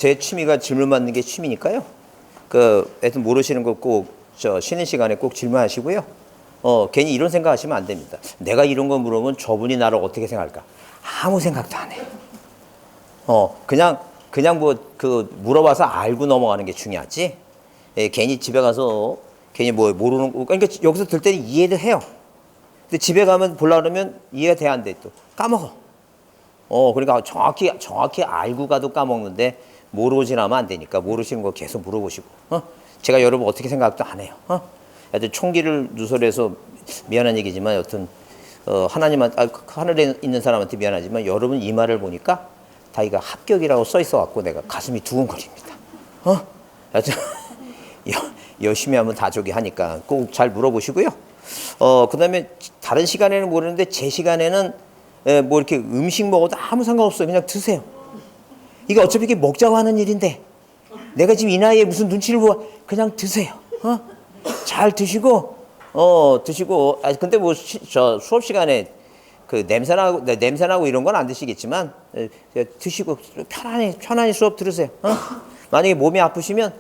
제 취미가 질문 받는 게 취미니까요. 하여튼 모르시는 거 꼭 쉬는 시간에 꼭 질문하시고요. 괜히 이런 생각 하시면 안 됩니다. 내가 이런 거 물으면 저분이 나를 어떻게 생각할까? 아무 생각도 안 해요. 그냥 물어봐서 알고 넘어가는 게 중요하지. 괜히 집에 가서 괜히 모르는 거, 그러니까 여기서 들 때는 이해도 해요. 근데 집에 가면 보려고 그러면 이해가 돼, 안 돼, 또 까먹어. 그러니까 정확히 알고 가도 까먹는데 모르고 나면 안 되니까 모르시는 거 계속 물어보시고, 제가 여러분 어떻게 생각도 안 해요. 하여튼 총기를 누설해서 미안한 얘기지만 여튼 하늘에 있는 사람한테 미안하지만 여러분 이 말을 보니까 다 이거 합격이라고 써 있어 갖고 내가 가슴이 두근거립니다. 하여튼 열심히 하면 다 저기 하니까 꼭 잘 물어보시고요. 그다음에 다른 시간에는 모르는데 제 시간에는 뭐 이렇게 음식 먹어도 아무 상관없어요. 그냥 드세요. 이게 어차피 이게 먹자고 하는 일인데 내가 지금 이 나이에 무슨 눈치를 보아. 그냥 드세요. 잘 드시고 근데 저 수업 시간에 그 냄새나고 이런 건 안 드시겠지만 드시고 편안히 수업 들으세요. 만약에 몸이 아프시면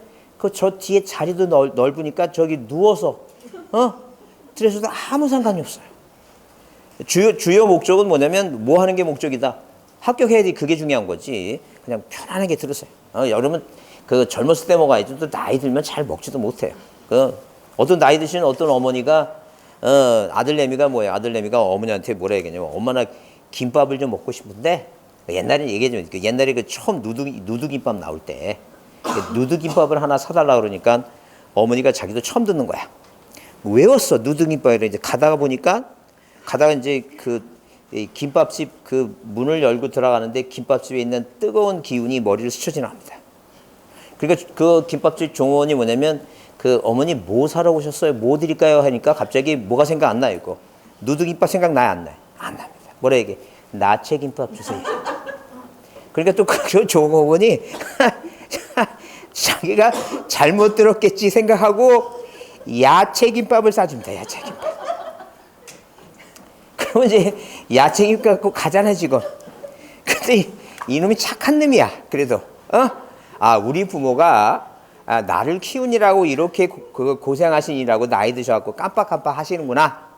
저 뒤에 자리도 넓으니까 저기 누워서 들으셔도 아무 상관이 없어요. 주요 목적은 뭐냐면 뭐 하는 게 목적이다. 합격해야 돼. 그게 중요한 거지. 그냥 편안하게 들으세요. 여러분 젊었을 때 먹어야지. 또 나이 들면 잘 먹지도 못해요. 어떤 나이 드신 어떤 어머니가 아들내미가 뭐예요? 아들내미가 어머니한테 뭐라 얘기하냐면 엄마 나 김밥을 좀 먹고 싶은데 옛날에 얘기했지만 옛날에 처음 누드김밥 나올 때 누드김밥을 하나 사달라 그러니까 어머니가 자기도 처음 듣는 거야. 외웠어 누드김밥이라 이제 가다가 이제 김밥집 문을 열고 들어가는데 김밥집에 있는 뜨거운 기운이 머리를 스쳐 지나갑니다. 그러니까 그 김밥집 종업원이 뭐냐면 어머니 뭐 사러 오셨어요? 뭐 드릴까요? 하니까 갑자기 뭐가 생각 안 나요, 이거. 누드김밥 생각 나요, 안 나요? 안 납니다. 뭐라 얘기해? 나체김밥 주세요. 그러니까 또 그 종업원이 자기가 잘못 들었겠지 생각하고 야채김밥을 싸줍니다, 야채김밥. 그러면 이제 야채김밥 갖고 가잖아, 지금. 근데 이놈이 착한 놈이야, 그래도. 우리 부모가 나를 키우느라고 이렇게 고생하시느라고 나이 드셔갖고 깜빡깜빡 하시는구나.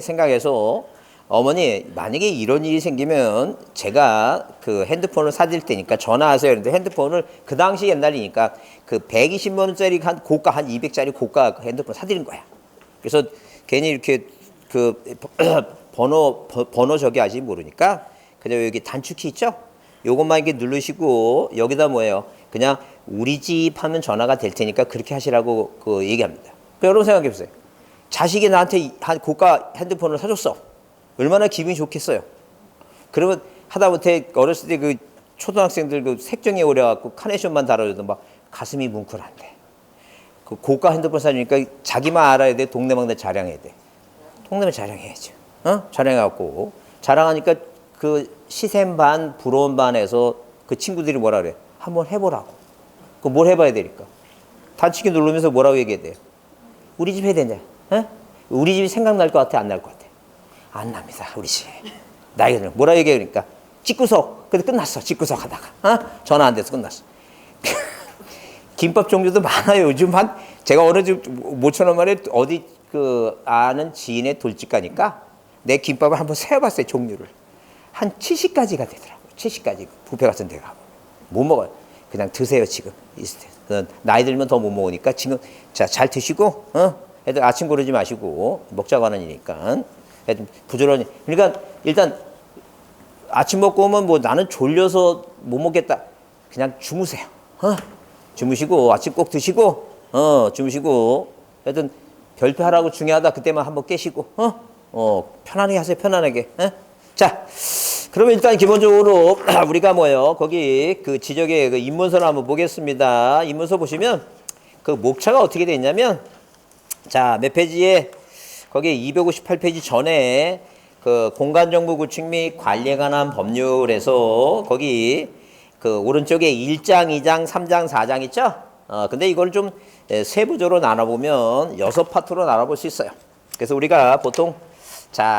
생각해서 어머니 만약에 이런 일이 생기면 제가 핸드폰을 사드릴 테니까 전화하세요. 그런데 핸드폰을 그 당시 옛날이니까 120만 원짜리 한 200짜리 고가 핸드폰 사드린 거야. 그래서 괜히 이렇게 번호 저기 아직 모르니까 그냥 여기 단축키 있죠? 요것만 이렇게 누르시고 여기다 뭐예요? 그냥 우리 집 하면 전화가 될 테니까 그렇게 하시라고 얘기합니다. 여러분 생각해 보세요. 자식이 나한테 한 고가 핸드폰을 사줬어. 얼마나 기분이 좋겠어요. 그러면 하다못해 어렸을 때 초등학생들 색종이에 오려갖고 카네이션만 달아줘도 막 가슴이 뭉클한데. 고가 핸드폰 사주니까 자기만 알아야 돼. 동네방네 자랑해야 돼. 동네만 자랑해야죠. 자랑해갖고 자랑하니까 시샘 반 부러운 반에서 친구들이 뭐라 그래? 한번 해보라고. 뭘 해봐야 되니까? 단축키 누르면서 뭐라고 얘기해야 돼요? 우리 집 해야 되냐? 우리 집이 생각날 것 같아? 안 날 것 같아? 안 납니다. 우리 집. 나이가 들면 뭐라 얘기해? 그러니까 집구석. 근데 끝났어. 집구석 하다가. 전화 안 돼서 끝났어. 김밥 종류도 많아요. 요즘 제가 어느 집 모처럼 말에 어디 아는 지인의 돌집 가니까 내 김밥을 한번 세어봤어요. 종류를. 한 70가지가 되더라고요. 70가지. 뷔페 같은 데 가고. 못 먹어요. 그냥 드세요, 지금. 나이 들면 더 못 먹으니까 지금, 잘 드시고, 애들 아침 고르지 마시고, 먹자고 하는 일이니까. 애들 부지런히. 그러니까, 일단, 아침 먹고 오면 나는 졸려서 못 먹겠다. 그냥 주무세요. 주무시고, 아침 꼭 드시고, 주무시고, 하여튼, 별표하라고 중요하다. 그때만 한번 깨시고, 편안하게 하세요, 편안하게. 자. 그러면 일단 기본적으로 우리가 거기 지적의 입문서를 한번 보겠습니다. 입문서 보시면 목차가 어떻게 되어 있냐면 몇 페이지에 거기 258페이지 전에 공간정보 구축 및 관리에 관한 법률에서 거기 오른쪽에 1장, 2장, 3장, 4장 있죠? 근데 이걸 좀 세부적으로 나눠보면 6파트로 나눠볼 수 있어요. 그래서 우리가 보통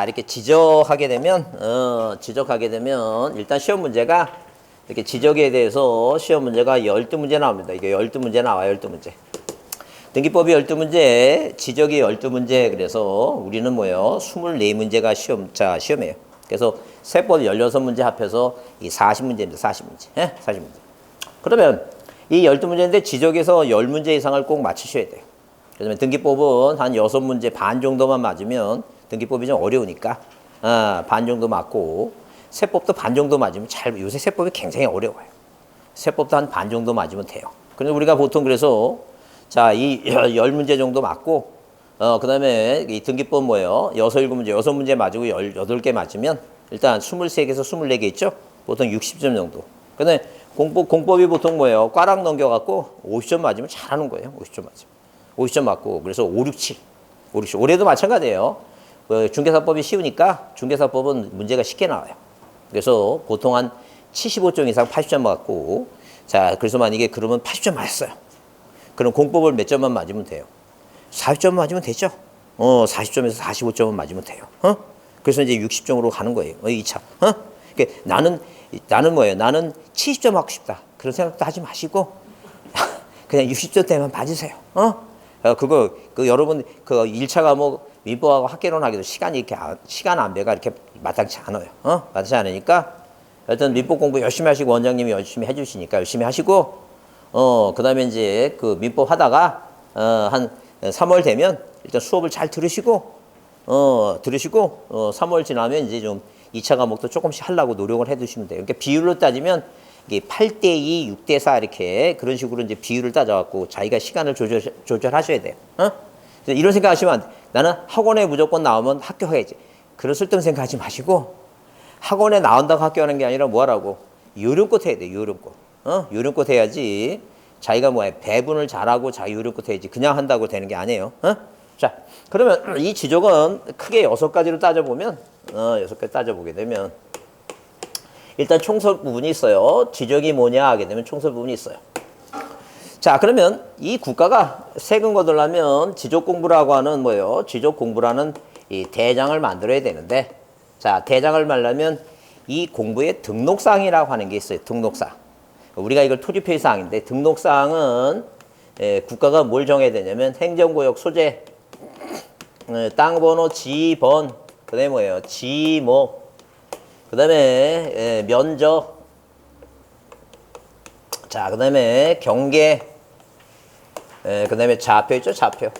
이렇게 지적하게 되면 일단 시험 문제가 이렇게 지적에 대해서 시험 문제가 12문제 나옵니다. 이게 12문제 나와요. 12문제. 등기법이 12문제, 지적이 12문제. 그래서 우리는 뭐예요? 24문제가 시험이에요. 그래서 세법 16문제 합해서 이 40문제입니다. 40문제. 예? 40문제. 그러면 이 12문제인데 지적에서 10문제 이상을 꼭 맞추셔야 돼요. 그러면 등기법은 한 6문제 반 정도만 맞으면 등기법이 좀 어려우니까 반 정도 맞고 세법도 반 정도 맞으면 요새 세법이 굉장히 어려워요. 세법도 한 반 정도 맞으면 돼요. 그래서 우리가 보통 그래서 자, 이 10문제 정도 맞고 그 다음에 이 등기법 뭐예요? 6문제 맞고 18개 맞으면 일단 23개에서 24개 있죠? 보통 60점 정도. 근데 공법이 보통 뭐예요? 꽈락 넘겨갖고 50점 맞으면 잘하는 거예요. 50점 맞으면. 50점 맞고 그래서 5, 6, 7. 올해도 마찬가지예요. 중개사법이 쉬우니까 중개사법은 문제가 쉽게 나와요. 그래서 보통 한 75점 이상 80점 맞고 자, 그래서 만약에 그러면 80점 맞았어요. 그럼 공법을 몇 점만 맞으면 돼요? 40점 맞으면 되죠? 40점에서 45점은 맞으면 돼요. 그래서 이제 60점으로 가는 거예요. 2차. 그러니까 나는 뭐예요? 나는 70점 하고 싶다. 그런 생각도 하지 마시고 그냥 60점대만 맞으세요. 여러분, 1차 과목 민법하고 학개론 하기도 시간 안배가 이렇게 마땅치 않아요. 마땅치 않으니까, 일단 민법 공부 열심히 하시고, 원장님이 열심히 해주시니까 열심히 하시고, 그 다음에 이제 민법 하다가, 한 3월 되면 일단 수업을 잘 들으시고, 3월 지나면 이제 좀 2차 과목도 조금씩 하려고 노력을 해 두시면 돼요. 그러니까 비율로 따지면, 이게 8대2, 6대4 이렇게 그런 식으로 이제 비율을 따져갖고 자기가 시간을 조절하셔야 돼요. 이런 생각 하시면 안 돼. 나는 학원에 무조건 나오면 합격해야지. 그런 쓸데없는 생각하지 마시고 학원에 나온다고 합격하는 게 아니라 뭐 하라고? 요령껏 해야 돼. 요령껏. 요령껏 해야지. 자기가 뭐야 배분을 잘하고 자기 요령껏 해야지. 그냥 한다고 되는 게 아니에요. 자, 그러면 이 지적은 크게 6가지로 따져보면 6가지 따져보게 되면 일단 총설 부분이 있어요. 지적이 뭐냐 하게 되면 총설 부분이 있어요. 자, 그러면 이 국가가 세금 거두려면 지적 공부라고 하는 뭐예요? 지적 공부라는 이 대장을 만들어야 되는데, 자, 대장을 말하면 이 공부의 등록사항이라고 하는 게 있어요. 등록사항. 우리가 이걸 토지표시 사항인데, 등록사항은 국가가 뭘 정해야 되냐면 행정구역 소재, 땅번호, 지번, 그 다음에 뭐예요? 지목, 그 다음에 면적, 자, 그 다음에 경계, 그 다음에 좌표 있죠? 좌표.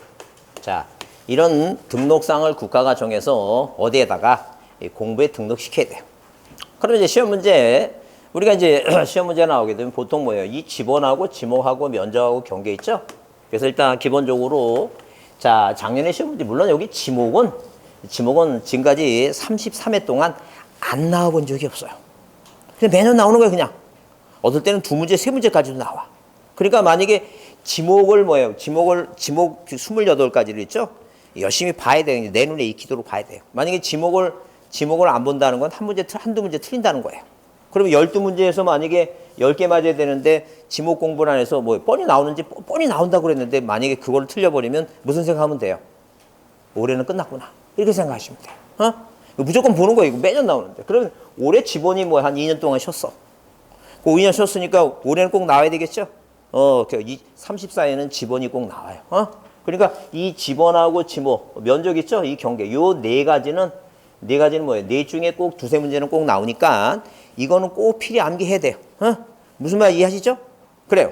자, 이런 등록상을 국가가 정해서 어디에다가 공부에 등록시켜야 돼요. 그러면 이제 시험 문제, 우리가 이제 시험 문제 나오게 되면 보통 뭐예요? 이 지번하고 지목하고 면적하고 경계 있죠? 그래서 일단 기본적으로 자, 작년에 시험 문제, 물론 여기 지목은 지금까지 33회 동안 안 나와본 적이 없어요. 그냥 매년 나오는 거예요, 그냥. 어떨 때는 2문제, 3문제까지도 나와. 그러니까 만약에 지목을 뭐예요? 지목 28가지를 있죠? 열심히 봐야 돼요. 내 눈에 익히도록 봐야 돼요. 만약에 지목을 안 본다는 건 한두 문제 틀린다는 거예요. 그러면 12문제에서 만약에 10개 맞아야 되는데 지목 공부를 안 해서 뭐 뻔히 나오는지 뻔히 나온다고 그랬는데 만약에 그걸 틀려버리면 무슨 생각하면 돼요? 올해는 끝났구나. 이렇게 생각하시면 돼요. 무조건 보는 거예요. 이거 매년 나오는데. 그러면 올해 지본이 뭐 한 2년 동안 쉬었어. 그 2년 쉬었으니까 올해는 꼭 나와야 되겠죠? 이 34에는 지본이 꼭 나와요. 그러니까 이 지본하고 지목, 면적 있죠? 이 경계. 요 네 가지는 뭐예요? 네 중에 꼭 두세 문제는 꼭 나오니까 이거는 꼭 필히 암기해야 돼요. 무슨 말 이해하시죠? 그래요.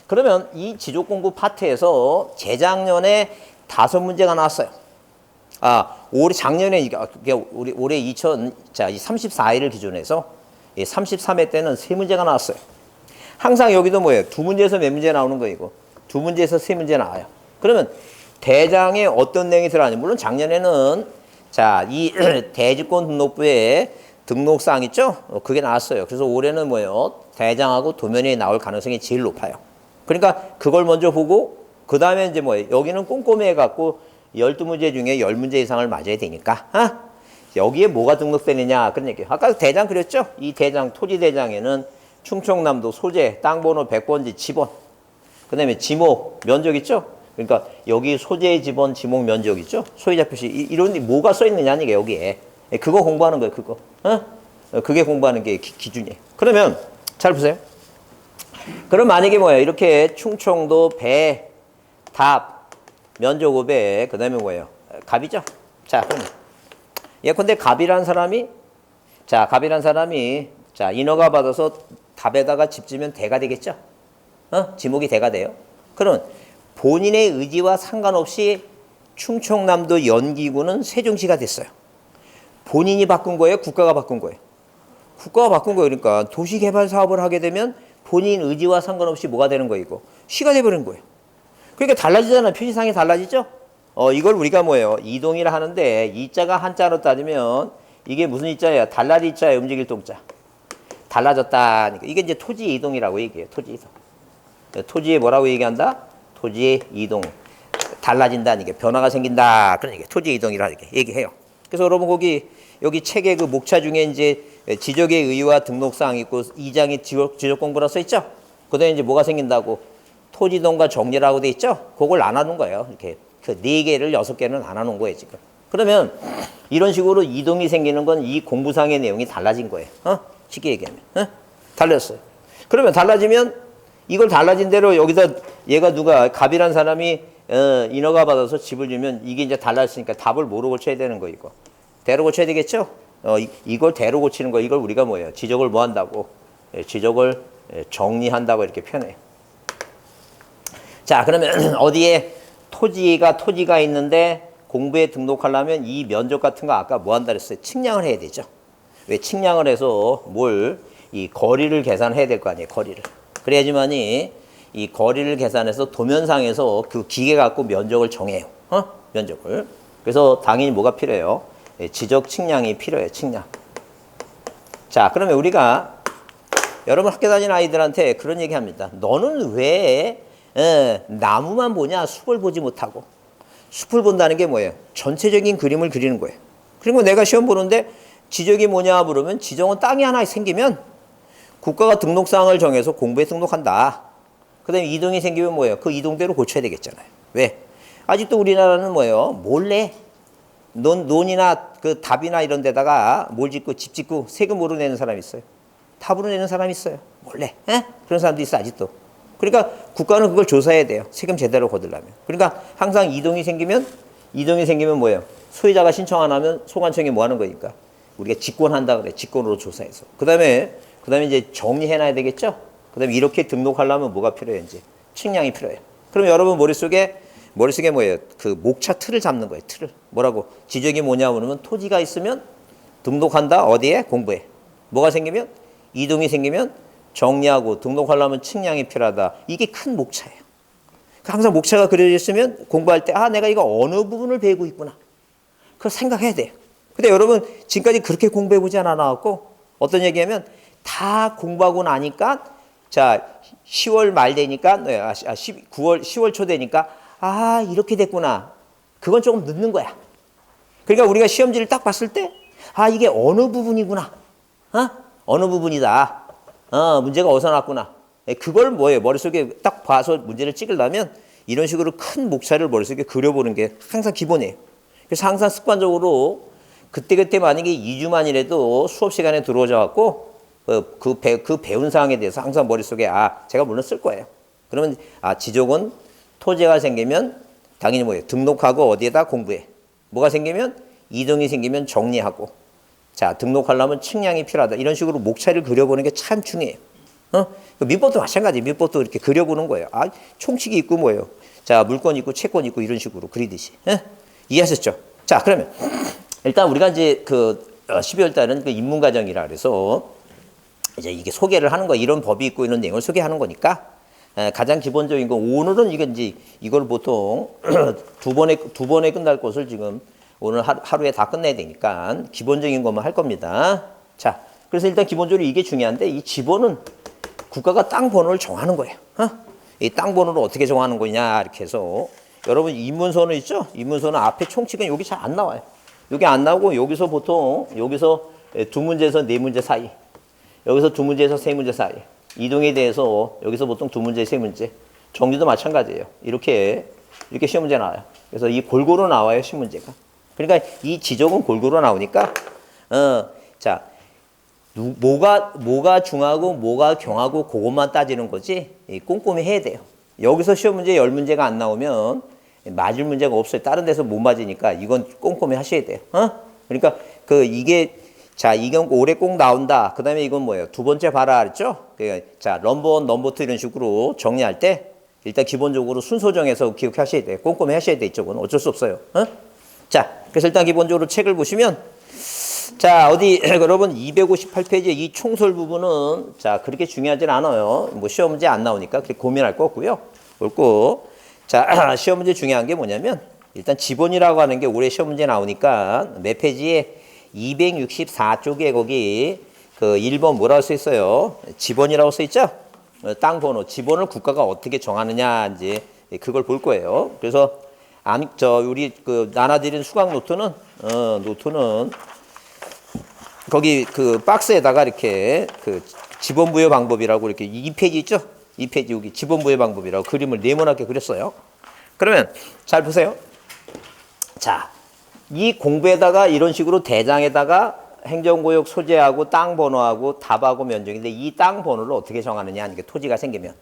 그러면 이 지적 공부 파트에서 재작년에 5문제가 나왔어요. 작년에, 올해 이 34회를 기준해서 33회 때는 3문제가 나왔어요. 항상 여기도 뭐예요? 2문제에서 몇 문제 나오는 거예요, 이거. 2문제에서 3문제 나와요. 그러면 대장에 어떤 내용이 들어가냐? 물론 작년에는 이 대지권 등록부에 등록사항 있죠? 그게 나왔어요. 그래서 올해는 뭐예요? 대장하고 도면이 나올 가능성이 제일 높아요. 그러니까 그걸 먼저 보고, 그 다음에 이제 뭐예요? 여기는 꼼꼼히 해갖고 12문제 중에 10문제 이상을 맞아야 되니까, 여기에 뭐가 등록되느냐, 그런 얘기예요. 아까 대장 그랬죠? 이 대장, 토지대장에는 충청남도 소재, 땅번호, 100번지, 지번, 그 다음에 지목, 면적 있죠? 그러니까 여기 소재, 지번, 지목, 면적 있죠? 소유자 표시, 이런, 뭐가 써있느냐는 게 여기에. 그거 공부하는 거예요, 그거. 그게 공부하는 게 기준이에요. 그러면, 잘 보세요. 그럼 만약에 뭐예요? 이렇게 충청도 배, 답, 면적읍에 그 다음에 뭐예요? 갑이죠. 자, 그럼 예컨대 갑이란 사람이 자 인허가 받아서 답에다가 집 지면 대가 되겠죠. 지목이 대가 돼요. 그럼 본인의 의지와 상관없이 충청남도 연기구는 세종시가 됐어요. 본인이 바꾼 거예요? 국가가 바꾼 거예요? 국가가 바꾼 거예요. 그러니까 도시개발 사업을 하게 되면 본인 의지와 상관없이 뭐가 되는 거예요? 이거 시가 돼버린 거예요. 그러니까 달라지잖아요. 표시상이 달라지죠? 이걸 우리가 뭐예요? 이동이라 하는데 이자가 한자로 따지면 이게 무슨 이자예요? 달라질 이자예요? 움직일 동자? 달라졌다니까. 이게 이제 토지 이동이라고 얘기해요. 토지 이동. 토지에 뭐라고 얘기한다? 토지의 이동. 달라진다니까. 변화가 생긴다. 그러니까 토지 이동이라 이렇게 얘기해요. 그래서 여러분 여기 책에 그 목차 중에 이제 지적의 의의와 등록사항 있고 2장에 지적 공부라 써 있죠? 그 다음에 이제 뭐가 생긴다고? 토지동과 정리라고 돼 있죠? 그걸 나눠놓은 거예요. 이렇게 그 4개를 6개는 나눠놓은 거예요, 지금. 그러면 이런 식으로 이동이 생기는 건 이 공부상의 내용이 달라진 거예요. 쉽게 얘기하면. 달랐어요. 그러면 달라지면 이걸 달라진 대로 여기다 얘가 누가 갑이란 사람이 인허가 받아서 집을 주면 이게 이제 달라졌으니까 답을 뭐로 고쳐야 되는 거 이거. 대로 고쳐야 되겠죠? 이걸 대로 고치는 거 이걸 우리가 뭐예요? 지적을 뭐 한다고? 지적을 정리한다고 이렇게 표현해요. 자, 그러면 어디에 토지가 있는데 공부에 등록하려면 이 면적 같은 거 아까 뭐 한다 그랬어요? 측량을 해야 되죠. 왜 측량을 해서 이 거리를 계산해야 될 거 아니에요, 거리를. 그래야지만이 이 거리를 계산해서 도면상에서 그 기계 갖고 면적을 정해요. 면적을. 그래서 당연히 뭐가 필요해요? 지적 측량이 필요해요, 측량. 자, 그러면 우리가 여러분 학교 다니는 아이들한테 그런 얘기 합니다. 너는 왜 나무만 보냐? 숲을 보지 못하고. 숲을 본다는 게 뭐예요? 전체적인 그림을 그리는 거예요. 그리고 내가 시험 보는데 지적이 뭐냐 물으면 지정은 땅이 하나 생기면 국가가 등록사항을 정해서 공부에 등록한다. 그 다음에 이동이 생기면 뭐예요? 그 이동대로 고쳐야 되겠잖아요. 왜? 아직도 우리나라는 뭐예요? 몰래 논이나 그 답이나 이런 데다가 뭘 짓고 집 짓고 세금으로 내는 사람이 있어요. 탑으로 내는 사람이 있어요. 몰래. 그런 사람도 있어 아직도. 그러니까 국가는 그걸 조사해야 돼요. 세금 제대로 거두려면. 그러니까 항상 이동이 생기면 뭐예요? 소유자가 신청 안 하면 소관청이 뭐 하는 거니까 우리가 직권한다 그래. 직권으로 조사해서. 그다음에 이제 정리해놔야 되겠죠. 그다음에 이렇게 등록하려면 뭐가 필요해요? 이제 측량이 필요해요. 그럼 여러분 머릿속에 뭐예요? 그 목차 틀을 잡는 거예요. 틀을. 뭐라고? 지적이 뭐냐 그러면 토지가 있으면 등록한다. 어디에? 공부에. 뭐가 생기면? 이동이 생기면 정리하고 등록하려면 측량이 필요하다. 이게 큰 목차예요. 항상 목차가 그려져 있으면 공부할 때 내가 이거 어느 부분을 배우고 있구나. 그걸 생각해야 돼요. 근데 여러분 지금까지 그렇게 공부해보지 않아갖고 어떤 얘기하면 다 공부하고 나니까 자 10월 말 되니까 10월 초 되니까 이렇게 됐구나. 그건 조금 늦는 거야. 그러니까 우리가 시험지를 딱 봤을 때 이게 어느 부분이구나. 어느 부분이다. 문제가 어디서 났구나. 그걸 뭐예요? 머릿속에 딱 봐서 문제를 찍으려면 이런 식으로 큰 목차를 머릿속에 그려보는 게 항상 기본이에요. 그래서 항상 습관적으로 그때 만약에 2주만이라도 수업 시간에 들어오자 갖고 그 배운 사항에 대해서 항상 머릿속에 제가 물론 쓸 거예요. 그러면 지적은 토지가 생기면 당연히 뭐예요? 등록하고 어디에다 공부해. 뭐가 생기면 이동이 생기면 정리하고. 자, 등록하려면 측량이 필요하다. 이런 식으로 목차를 그려보는 게 참 중요해요. 민법도 마찬가지. 민법도 이렇게 그려보는 거예요. 총칙이 있고 뭐예요? 자, 물권 있고 채권 있고 이런 식으로 그리듯이. 이해하셨죠? 자, 그러면 일단 우리가 이제 12월 달은 그 입문과정이라 그래서 이제 이게 소개를 하는 거 이런 법이 있고 이런 내용을 소개하는 거니까 가장 기본적인 거 오늘은 이걸 보통 두 번에 끝날 것을 지금 오늘 하루에 다 끝내야 되니까 기본적인 것만 할 겁니다. 자, 그래서 일단 기본적으로 이게 중요한데 이 지번은 국가가 땅 번호를 정하는 거예요. 이 땅 번호를 어떻게 정하는 거냐 이렇게 해서 여러분 인문서는 있죠? 인문서는 앞에 총칙은 여기 잘 안 나와요. 여기 안 나오고 여기서 보통 두 문제에서 네 문제 사이, 여기서 두 문제에서 세 문제 사이, 이동에 대해서 여기서 보통 두 문제 세 문제, 정리도 마찬가지예요. 이렇게 시험 문제 나와요. 그래서 이 골고루 나와요 시험 문제가. 그러니까 이 지적은 골고루 나오니까 자 뭐가 중하고 뭐가 경하고 그것만 따지는 거지 꼼꼼히 해야 돼요. 여기서 시험 문제 10문제가 안 나오면 맞을 문제가 없어요. 다른 데서 못 맞으니까 이건 꼼꼼히 하셔야 돼요. 그러니까 이게 자, 이건 올해 꼭 나온다. 그 다음에 이건 뭐예요? 두 번째 봐라 그랬죠? 자, 넘버 1, 넘버 2 이런 식으로 정리할 때 일단 기본적으로 순서 정해서 기억하셔야 돼요. 꼼꼼히 하셔야 돼. 이쪽은 어쩔 수 없어요. 자, 그래서 일단 기본적으로 책을 보시면 자, 어디 여러분 258페이지 이 총설 부분은 자, 그렇게 중요하진 않아요. 뭐 시험 문제 안 나오니까 그렇게 고민할 거 없고요. 옳고. 자, 시험 문제 중요한 게 뭐냐면 일단 지본이라고 하는 게 올해 시험 문제 나오니까 몇 페이지에 264쪽에 거기 그 1번 뭐라고 써 있어요? 지본이라고 써 있죠? 땅 번호. 지본을 국가가 어떻게 정하느냐 이제 그걸 볼 거예요. 그래서 우리 그 나눠드린 수강 노트는 노트는 거기 그 박스에다가 이렇게 그 지본 부여 방법이라고 이렇게 2페이지 있죠? 2페이지 여기 지본 부여 방법이라고 그림을 네모나게 그렸어요. 그러면 잘 보세요. 자, 이 공부에다가 이런 식으로 대장에다가 행정구역 소재하고 땅 번호하고 답하고 면적인데 이 땅 번호를 어떻게 정하느냐 이게 토지가 생기면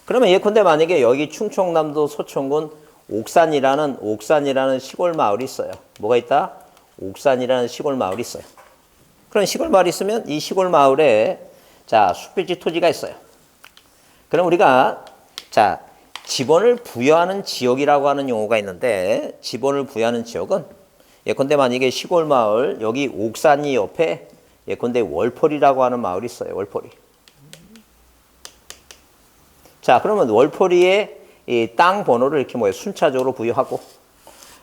그러면 예컨대 만약에 여기 충청남도 서천군 옥산이라는 시골 마을이 있어요. 뭐가 있다? 옥산이라는 시골 마을이 있어요. 그런 시골 마을이 있으면 이 시골 마을에 자, 숲일지 토지가 있어요. 그럼 우리가 자, 지본을 부여하는 지역이라고 하는 용어가 있는데 지본을 부여하는 지역은 예컨대 만약에 시골 마을 여기 옥산이 옆에 예컨대 월포리라고 하는 마을이 있어요. 월포리. 자, 그러면 월포리에 이 땅 번호를 이렇게 뭐예요? 순차적으로 부여하고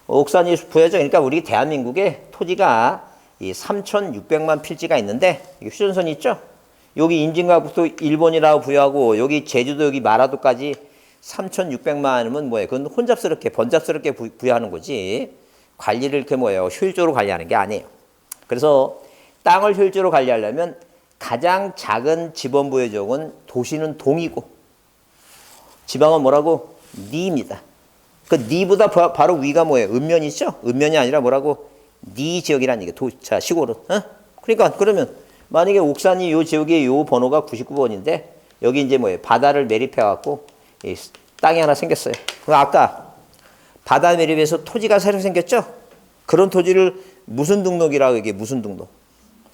옥산이 부여죠. 그러니까 우리 대한민국에 토지가 이 3,600만 필지가 있는데 이게 휴전선이 있죠. 여기 임진각부터 일본이라고 부여하고 여기 제주도 여기 마라도까지 3,600만이면 뭐예요? 그건 혼잡스럽게 번잡스럽게 부여하는 거지. 관리를 이렇게 뭐예요? 효율적으로 관리하는 게 아니에요. 그래서 땅을 효율적으로 관리하려면 가장 작은 지번 부여지역은 도시는 동이고 지방은 뭐라고? 니입니다. 그 니보다 바로 위가 뭐예요? 읍면이죠? 읍면이 아니라 뭐라고? 니 지역이라는 얘기예요. 자, 시골은. 그러니까 그러면 만약에 옥산이 요 지역의 요 번호가 99번인데 여기 이제 뭐예요? 바다를 매립해 갖고 땅이 하나 생겼어요. 아까 바다 매립에서 토지가 새로 생겼죠? 그런 토지를 무슨 등록이라고 이게 무슨 등록?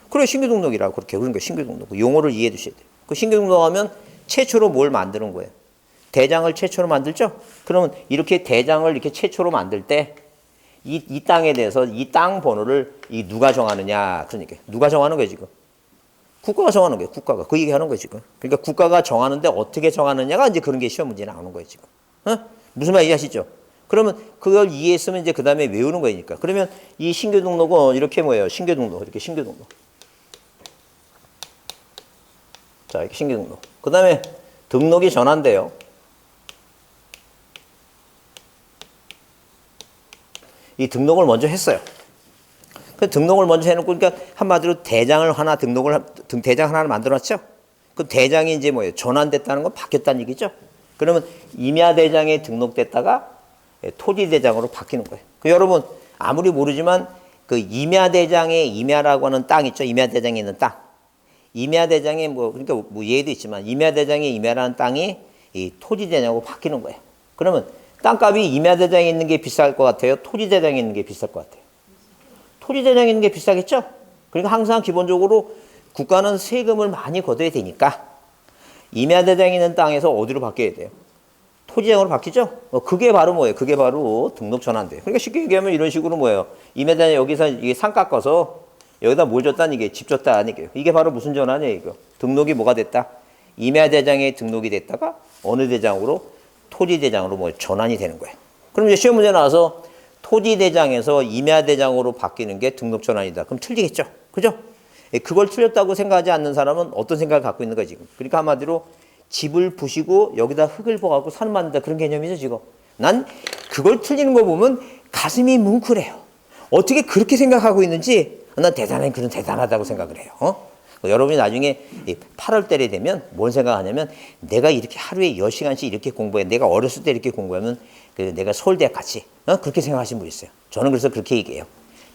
그래 신규 등록이라고 그렇게 그런 거 신규 등록. 용어를 이해해 주셔야 돼요. 그 신규 등록하면 최초로 뭘 만드는 거예요? 대장을 최초로 만들죠? 그러면 이렇게 대장을 이렇게 최초로 만들 때 이 땅에 대해서 이 땅 번호를 누가 정하느냐? 그러니까 누가 정하는 거예요 지금? 국가가 정하는 거예요. 국가가 그 얘기하는 거예요 지금. 그러니까 국가가 정하는데 어떻게 정하느냐가 이제 그런 게 시험 문제 나오는 거예요 지금. 무슨 말 이해하시죠? 그러면 그걸 이해했으면 이제 그 다음에 외우는 거니까. 그러면 이 신규 등록은 이렇게 뭐예요? 신규 등록 이렇게 신규 등록. 자 이렇게 신규 등록. 그 다음에 등록이 전환돼요. 이 등록을 먼저 했어요. 그 등록을 먼저 해놓고 그러니까 한마디로 대장 하나를 만들어놨죠. 그 대장이 이제 뭐예요? 전환됐다는 건 바뀌었다는 얘기죠. 그러면 임야대장에 등록됐다가 토지대장으로 바뀌는 거예요. 그 여러분 아무리 모르지만 그 임야대장에 임야라고 하는 땅 있죠. 임야대장에 있는 땅. 임야대장에 그러니까 뭐 예도 있지만 임야대장에 임야라는 땅이 이 토지대장으로 바뀌는 거예요. 그러면 땅값이 임야대장에 있는 게 비쌀 것 같아요? 토지대장에 있는 게 비쌀 것 같아요? 토지대장에 있는 게 비싸겠죠? 그러니까 항상 기본적으로 국가는 세금을 많이 걷어야 되니까 임야대장에 있는 땅에서 어디로 바뀌어야 돼요? 토지대장으로 바뀌죠? 그게 바로 뭐예요? 그게 바로 등록 전환돼요. 그러니까 쉽게 얘기하면 이런 식으로 뭐예요? 임야대장에 여기서 이게 산 깎아서 여기다 뭘 줬다는 얘기예요? 집 줬다는 얘기예요. 이게 바로 무슨 전환이에요? 이거 등록이 뭐가 됐다? 임야대장에 등록이 됐다가 어느 대장으로? 토지대장으로 뭐 전환이 되는 거예요. 그럼 이제 시험 문제 나와서 토지대장에서 임야대장으로 바뀌는 게 등록 전환이다. 그럼 틀리겠죠? 그죠? 그걸 틀렸다고 생각하지 않는 사람은 어떤 생각을 갖고 있는 거예요, 지금? 그러니까 한마디로 집을 부시고 여기다 흙을 버갖고 산 만든다. 그런 개념이죠, 지금. 난 그걸 틀리는 거 보면 가슴이 뭉클해요. 어떻게 그렇게 생각하고 있는지 난 대단하다고 생각을 해요. 여러분이 나중에 8월 달에 되면 뭔 생각하냐면 내가 이렇게 하루에 10시간씩 이렇게 공부해. 내가 어렸을 때 이렇게 공부하면 내가 서울대학 같이 그렇게 생각하시는 분 있어요. 저는 그래서 그렇게 얘기해요.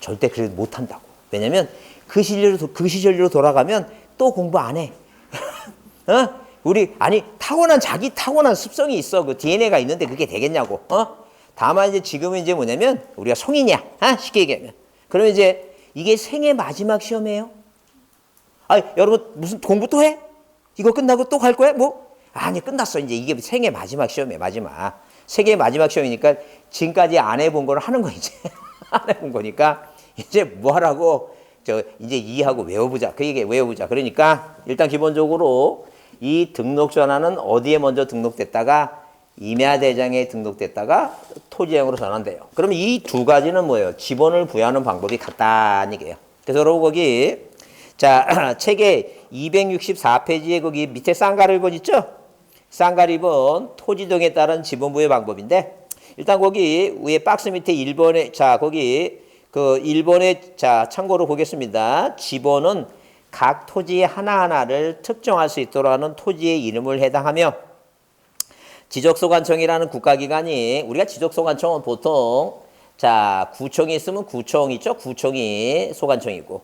절대 그렇게 못한다고. 왜냐면 그 시절로 돌아가면 또 공부 안 해. 어? 아니, 자기 타고난 습성이 있어. 그 DNA가 있는데 그게 되겠냐고. 다만 이제 지금은 이제 뭐냐면, 우리가 성인이야. 쉽게 얘기하면. 그러면 이제 이게 생애 마지막 시험이에요. 여러분, 무슨 공부 또 해? 이거 끝나고 또 갈 거야? 아니, 끝났어. 이제 이게 생애 마지막 시험이에요. 마지막. 세계 마지막 시험이니까 지금까지 안 해본 걸 하는 거 이제. 안 해본 거니까 이제 뭐 하라고 이제 이해하고 외워보자. 그 얘기 외워보자. 그러니까 일단 기본적으로 이 등록 전환은 어디에 먼저 등록됐다가 임야대장에 등록됐다가 토지장으로 전환돼요. 그럼 이 두 가지는 뭐예요? 지번을 부여하는 방법이 같다는 얘기예요. 그래서 여러분 거기 자 책의 264페이지에 거기 밑에 쌍가리번 있죠? 쌍가리번 토지 등에 따른 지번 부여 방법인데 일단 거기 위에 박스 밑에 1번에 자 거기 그 1번에 자 참고로 보겠습니다. 지번은 각 토지 하나하나를 특정할 수 있도록 하는 토지의 이름을 해당하며 지적소관청이라는 국가기관이 우리가 지적소관청은 보통 자 구청이 있으면 구청 있죠? 구청이 소관청이고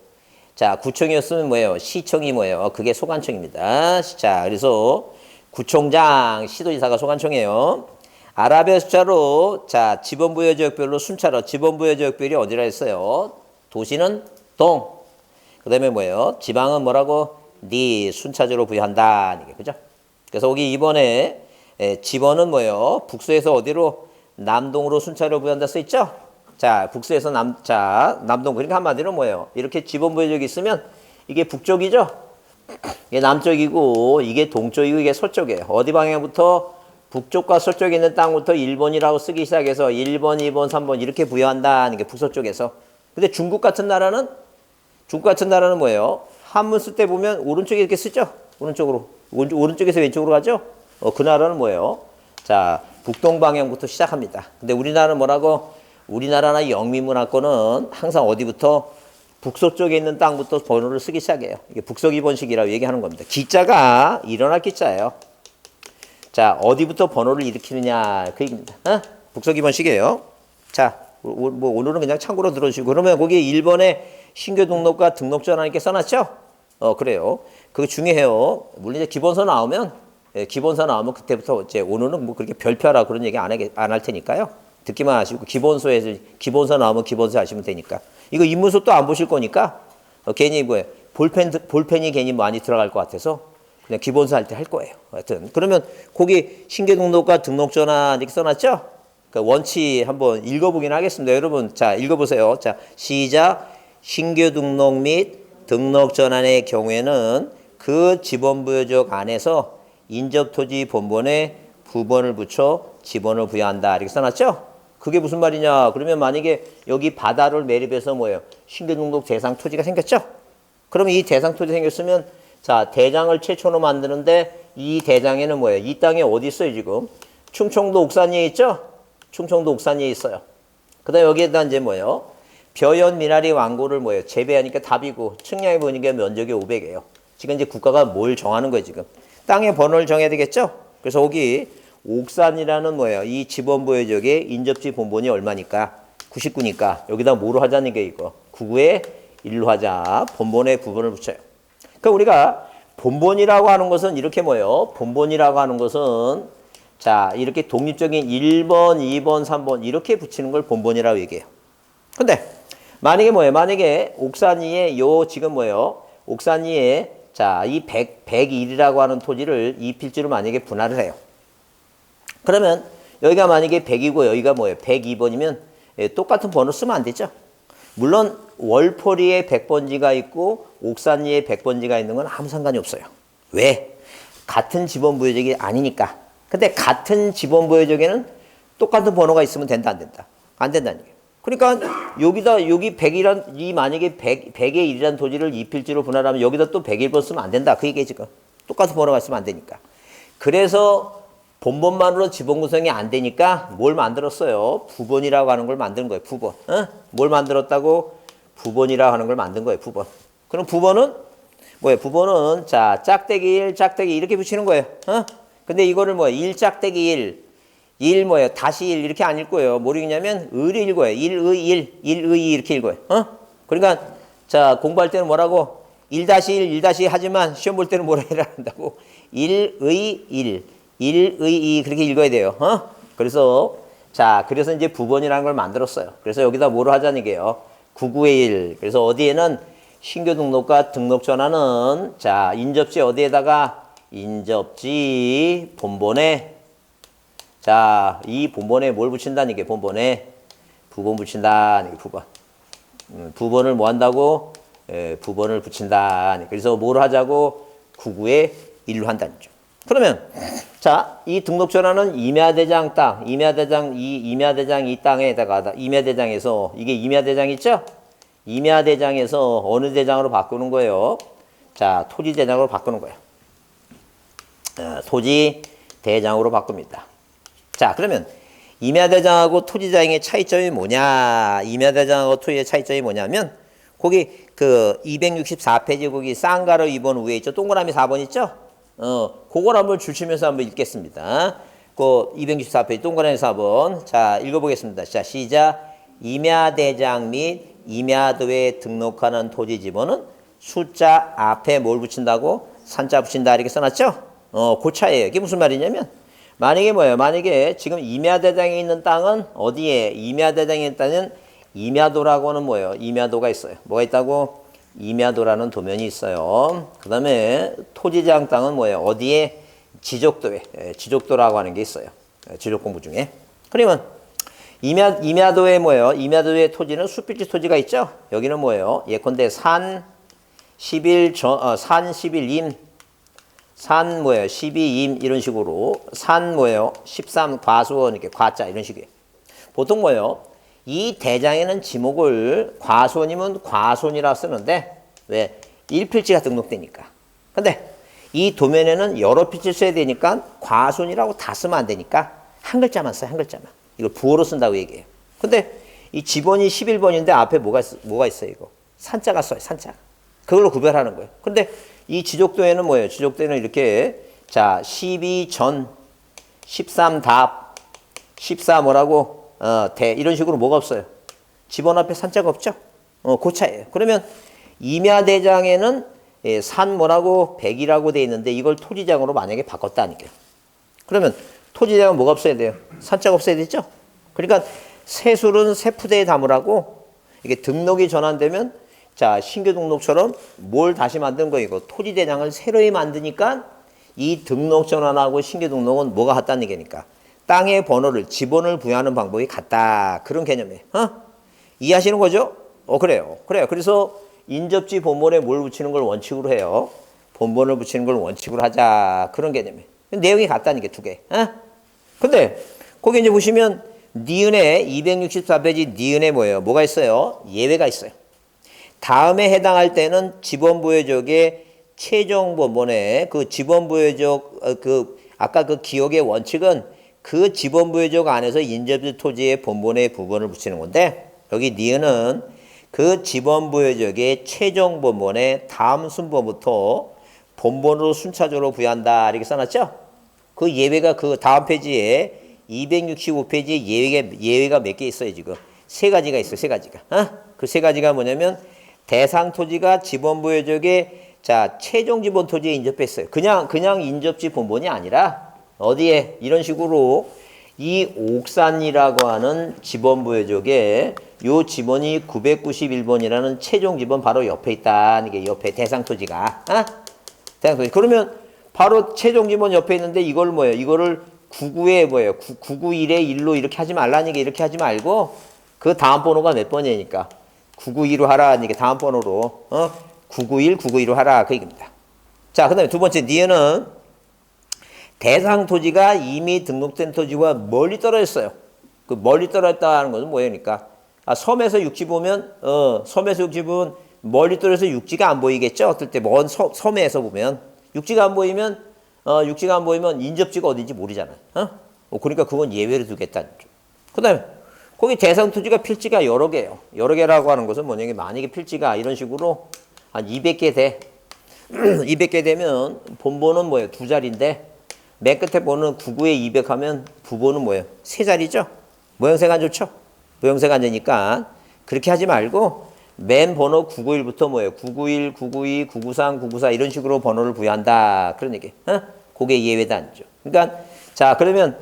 자 구청이었으면 뭐예요? 시청이 뭐예요? 그게 소관청입니다. 자 그래서 구청장, 시도지사가 소관청이에요. 아라비아 숫자로 자 지번부여지역별로 순차로 지번부여지역별이 어디라 했어요? 도시는 동. 그 다음에 뭐예요? 지방은 뭐라고? 니 순차적으로 부여한다. 이게 그죠? 그래서 거기 이번에 지번은 뭐예요? 북서에서 어디로? 남동으로 순차적으로 부여한다 써있죠? 자, 북서에서 남동. 그러니까 한마디로 뭐예요? 이렇게 지번 부여지역이 있으면 이게 북쪽이죠? 이게 남쪽이고 이게 동쪽이고 이게 서쪽이에요. 어디 방향부터? 북쪽과 서쪽에 있는 땅부터 1번이라고 쓰기 시작해서 1번, 2번, 3번 이렇게 부여한다는 게 북서쪽에서. 근데 중국 같은 나라는 뭐예요? 한문 쓸 때 보면 오른쪽에 이렇게 쓰죠? 오른쪽으로. 오른쪽에서 왼쪽으로 가죠? 그 나라는 뭐예요? 자, 북동 방향부터 시작합니다. 근데 우리나라는 뭐라고? 우리나라나 영미문화권은 항상 어디부터? 북서쪽에 있는 땅부터 번호를 쓰기 시작해요. 이게 북서기본식이라고 얘기하는 겁니다. 기자가 일어날 기자예요. 자, 어디부터 번호를 일으키느냐 그 얘기입니다. 북서기본식이에요. 자, 뭐 오늘은 그냥 참고로 들어주시고 그러면 거기 1번에 신규 등록과 등록 전환 이렇게 써놨죠? 그래요. 그거 중요해요. 물론 이제 기본서 나오면 그때부터 이제 오늘은 뭐 그렇게 별표하라 그런 얘기 안 할 테니까요. 듣기만 하시고 기본서 나오면 기본서 하시면 되니까. 이거 입문서 또 안 보실 거니까 괜히 볼펜이 괜히 많이 들어갈 것 같아서 그냥 기본서 할 때 할 거예요. 하여튼 그러면 거기 신규 등록과 등록 전환 이렇게 써놨죠? 그러니까 원치 한번 읽어보긴 하겠습니다. 여러분 자 읽어보세요. 자 시작. 신규 등록 및 등록 전환의 경우에는 그 지번부여지역 안에서 인접토지 본본에 부번을 붙여 지번을 부여한다 이렇게 써놨죠? 그게 무슨 말이냐? 그러면 만약에 여기 바다를 매립해서 뭐예요? 신규 등록 대상 토지가 생겼죠? 그러면 이 대상 토지 생겼으면 자 대장을 최초로 만드는데 이 대장에는 뭐예요? 이 땅에 어디 있어요 지금? 충청도 옥산리에 있죠? 충청도 옥산리에 있어요. 그 다음에 여기에다 이제 뭐예요? 벼연 미나리 왕고를 뭐예요? 재배하니까 답이고 측량해 보니까 면적이 500이에요. 지금 이제 국가가 뭘 정하는 거예요 지금? 땅의 번호를 정해야 되겠죠? 그래서 여기 옥산이라는 뭐예요? 이 지번부여지역의 인접지 본본이 얼마니까? 99니까 여기다 뭐로 하자는 게 이거 99에 1로 하자. 본본에 부분을 붙여요. 그러니까 우리가 본본이라고 하는 것은 이렇게 뭐예요? 본본이라고 하는 것은 자 이렇게 독립적인 1번, 2번, 3번 이렇게 붙이는 걸 본본이라고 얘기해요. 근데 만약에 뭐예요? 만약에 옥산이에 요 지금 뭐예요? 옥산이에 자 이 101이라고 하는 토지를 이 필지로 만약에 분할을 해요. 그러면 여기가 만약에 100이고 여기가 뭐예요? 102번이면 똑같은 번호 쓰면 안 되죠? 물론 월포리에 100번지가 있고 옥산리에 100번지가 있는 건 아무 상관이 없어요. 왜? 같은 지번부여지역이 아니니까. 근데 같은 지번부여지역에는 똑같은 번호가 있으면 된다 안 된다? 안 된다는 얘기예요. 그러니까 여기 100이란 이 만약에 100의 1이란 토지를 이 필지로 분할하면 여기다 또 101번 쓰면 안 된다. 그 얘기예요 지금. 똑같은 번호가 있으면 안 되니까. 그래서 본본만으로 지번 구성이 안 되니까 뭘 만들었어요? 부번이라고 하는 걸 만든 거예요. 부번. 뭘 만들었다고? 부번이라고 하는 걸 만든 거예요. 부번. 그럼 부번은 뭐예요? 부번은 자 짝대기 1, 짝대기 이렇게 붙이는 거예요. 근데 이거를 뭐예요? 1 짝대기 1 뭐예요? 다시 1 이렇게 안 읽고요. 뭘 읽냐면 을이 읽어요. 1의 1, 1의 2 이렇게 읽어요. 그러니까 자, 공부할 때는 뭐라고? 1-1, 1- 하지만 시험 볼 때는 뭐라 해야 한다고? 1의 1, 1의 2 그렇게 읽어야 돼요. 그래서 자, 그래서 이제 부번이라는 걸 만들었어요. 그래서 여기다 뭐로 하자는 게요? 99의 1. 그래서 어디에는 신규 등록과 등록 전환은 자, 인접지 어디에다가 인접지 본본에 자, 이 본본에 뭘 붙인다는 게 본본에 부번 붙인다는 게 부번. 부번을 뭐 한다고? 부번을 붙인다. 그래서 뭘 하자고? 99의 1로 한다는 죠. 그러면 자, 이 등록 전환은 임야대장 땅, 임야대장 이 땅에다가 임야대장에서 이게 임야대장 있죠? 임야대장에서 어느 대장으로 바꾸는 거예요? 자, 토지대장으로 바꾸는 거예요. 토지대장으로 바꿉니다. 자, 그러면 임야대장하고 토지대장의 차이점이 뭐냐? 임야대장하고 토지의 차이점이 뭐냐면 거기 그 264페이지 거기 쌍가로 2번 위에 있죠? 동그라미 4번 있죠? 그걸 한번 줄치면서 한번 읽겠습니다. 그 264페이지 동그라미 4번. 자, 읽어보겠습니다. 자, 시작. 임야대장 및 임야도에 등록하는 토지 지번은 숫자 앞에 뭘 붙인다고? 산자 붙인다 이렇게 써놨죠? 그 차이에요. 이게 무슨 말이냐면 만약에 뭐예요? 만약에 지금 임야대장에 있는 땅은 어디에? 임야대장에 있는 땅은 임야도라고 하는 뭐예요? 임야도가 있어요. 뭐가 있다고? 임야도라는 도면이 있어요. 그 다음에 토지대장 땅은 뭐예요? 어디에? 지적도에. 지적도라고 하는 게 있어요. 지적 공부 중에. 그러면 임야도에 뭐예요? 임야도의 토지는 숲빛지 토지가 있죠? 여기는 뭐예요? 예컨대 산 11임, 산 뭐예요? 12임 이런 식으로 산 뭐예요? 13 과수원 이렇게 과자 이런 식이에요. 보통 뭐예요? 이 대장에는 지목을 과수원이면 과수원이라 쓰는데 왜? 1필지가 등록되니까. 근데 이 도면에는 여러 필지 써야 되니까 과수원이라고 다 쓰면 안 되니까 한 글자만 써요. 한 글자만. 이걸 부호로 쓴다고 얘기해요. 근데 이 지번이 11번인데 앞에 뭐가 있어요, 이거? 산자가 써요, 산자. 그걸로 구별하는 거예요. 근데 이 지적도에는 뭐예요? 지적도에는 이렇게 자, 12전, 13답, 14 뭐라고? 대 이런 식으로 뭐가 없어요? 지번 앞에 산자가 없죠? 그 차이예요. 그러면 임야대장에는 산 뭐라고? 100이라고 돼 있는데 이걸 토지장으로 만약에 바꿨다니까요. 그러면 토지장은 뭐가 없어야 돼요? 산자가 없어야 되죠? 그러니까 세술은 세푸대에 담으라고 이게 등록이 전환되면 자, 신규 등록처럼 뭘 다시 만든 거 이거 토지대장을 새로이 만드니까 이 등록 전환하고 신규 등록은 뭐가 같다는 얘기니까 땅의 번호를 지번을 부여하는 방법이 같다. 그런 개념이에요. 이해하시는 거죠? 그래요. 그래서 인접지 본본에 뭘 붙이는 걸 원칙으로 해요. 본본을 붙이는 걸 원칙으로 하자. 그런 개념이에요. 내용이 같다는 게 두 개. 근데 거기 이제 보시면 니은에 264페이지 니은에 뭐예요? 뭐가 있어요? 예외가 있어요. 다음에 해당할 때는 지번부여적의 최종 본본에 그 지번부여적 아까 그 기억의 원칙은 그 지번부여적 안에서 인접지 토지의 본본에 부분을 붙이는 건데 여기 니은은 그 지번부여적의 최종 본본에 다음 순번부터 본본으로 순차적으로 부여한다 이렇게 써놨죠? 그 예외가 그 다음 페이지에 265페이지에 예외가 몇 개 있어요 지금? 세 가지가 있어요. 세 가지가. 그 세 가지가 뭐냐면 대상 토지가 지번부여적의 자 최종 지번 토지에 인접했어요. 그냥 인접지 본본이 아니라 어디에 이런 식으로 이 옥산이라고 하는 지번부여적에 요 지번이 991번이라는 최종 지번 바로 옆에 있다는 게 옆에 대상 토지가. 대상 토지. 그러면 바로 최종 지번 옆에 있는데 이걸 뭐예요? 이거를 99에 뭐예요? 991에 1로 이렇게 하지 말라는 게 이렇게 하지 말고 그 다음 번호가 몇 번이니까 992로 하라는 게 다음 번호로 991, 992로 하라 그 얘기입니다. 자, 그 다음에 두 번째 니은은 대상 토지가 이미 등록된 토지와 멀리 떨어졌어요. 그 멀리 떨어졌다는 것은 뭐예요니까 섬에서 육지 보면 섬에서 육지 보면 멀리 떨어져서 육지가 안 보이겠죠. 어떨 때 먼 섬에서 보면 육지가 안 보이면 인접지가 어딘지 모르잖아요. 그러니까 그건 예외로 두겠다는 거죠. 그 다음에 거기 대상 토지가 필지가 여러 개예요. 여러 개라고 하는 것은 뭐냐면 만약에 필지가 이런 식으로 한 200개 돼. 200개 되면 본본은 뭐예요? 두 자리인데 맨 끝에 번호는 99에 200 하면 부본은 뭐예요? 세 자리죠? 모형새가 안 좋죠? 모형새가 안 되니까 그렇게 하지 말고 맨 번호 991부터 뭐예요? 991, 992, 993, 994 이런 식으로 번호를 부여한다. 그런 얘기. 그게 예외 단위죠. 그러니까 자, 그러면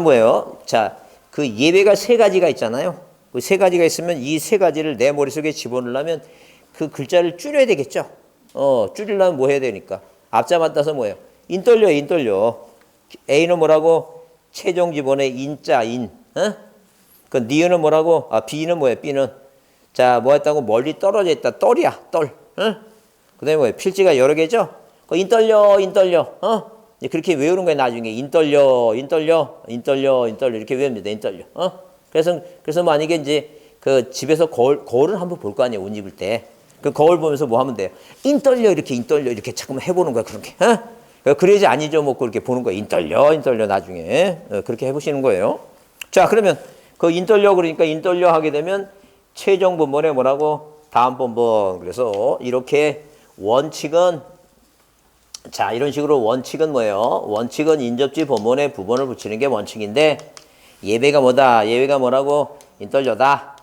뭐예요? 자, 그 예외가 세 가지가 있잖아요. 그 세 가지가 있으면 이 세 가지를 내 머릿속에 집어넣으려면 그 글자를 줄여야 되겠죠. 줄이려면 뭐 해야 되니까. 앞자 맞다서 뭐예요? 인 떨려. A는 뭐라고? 최종 지번의 인자, 인. 그 니은은 뭐라고? B는 뭐예요? B는. 자, 뭐 했다고? 멀리 떨어져 있다. 떨이야, 떨. 그 다음에 뭐예요? 필지가 여러 개죠? 인 떨려. 이제 그렇게 외우는 거예요, 나중에. 인 떨려. 이렇게 외웁니다. 인 떨려. 그래서 만약에 이제 그 집에서 거울을 한번 볼 거 아니에요, 옷 입을 때. 그 거울 보면서 뭐 하면 돼요? 인 떨려 이렇게 잠깐만 해보는 거야, 그렇게. 그래야지 안 잊어먹고 이렇게 보는 거예요. 인 떨려 나중에. 그렇게 해보시는 거예요. 자, 그러면 그 인 떨려 그러니까 인 떨려 하게 되면 최종 본번에 뭐라고? 다음 본번. 그래서 이렇게 원칙은 자, 이런 식으로 원칙은 뭐예요? 원칙은 인접지 본번에 부번을 붙이는 게 원칙인데 예배가 뭐다? 예배가 뭐라고? 인 떨려다.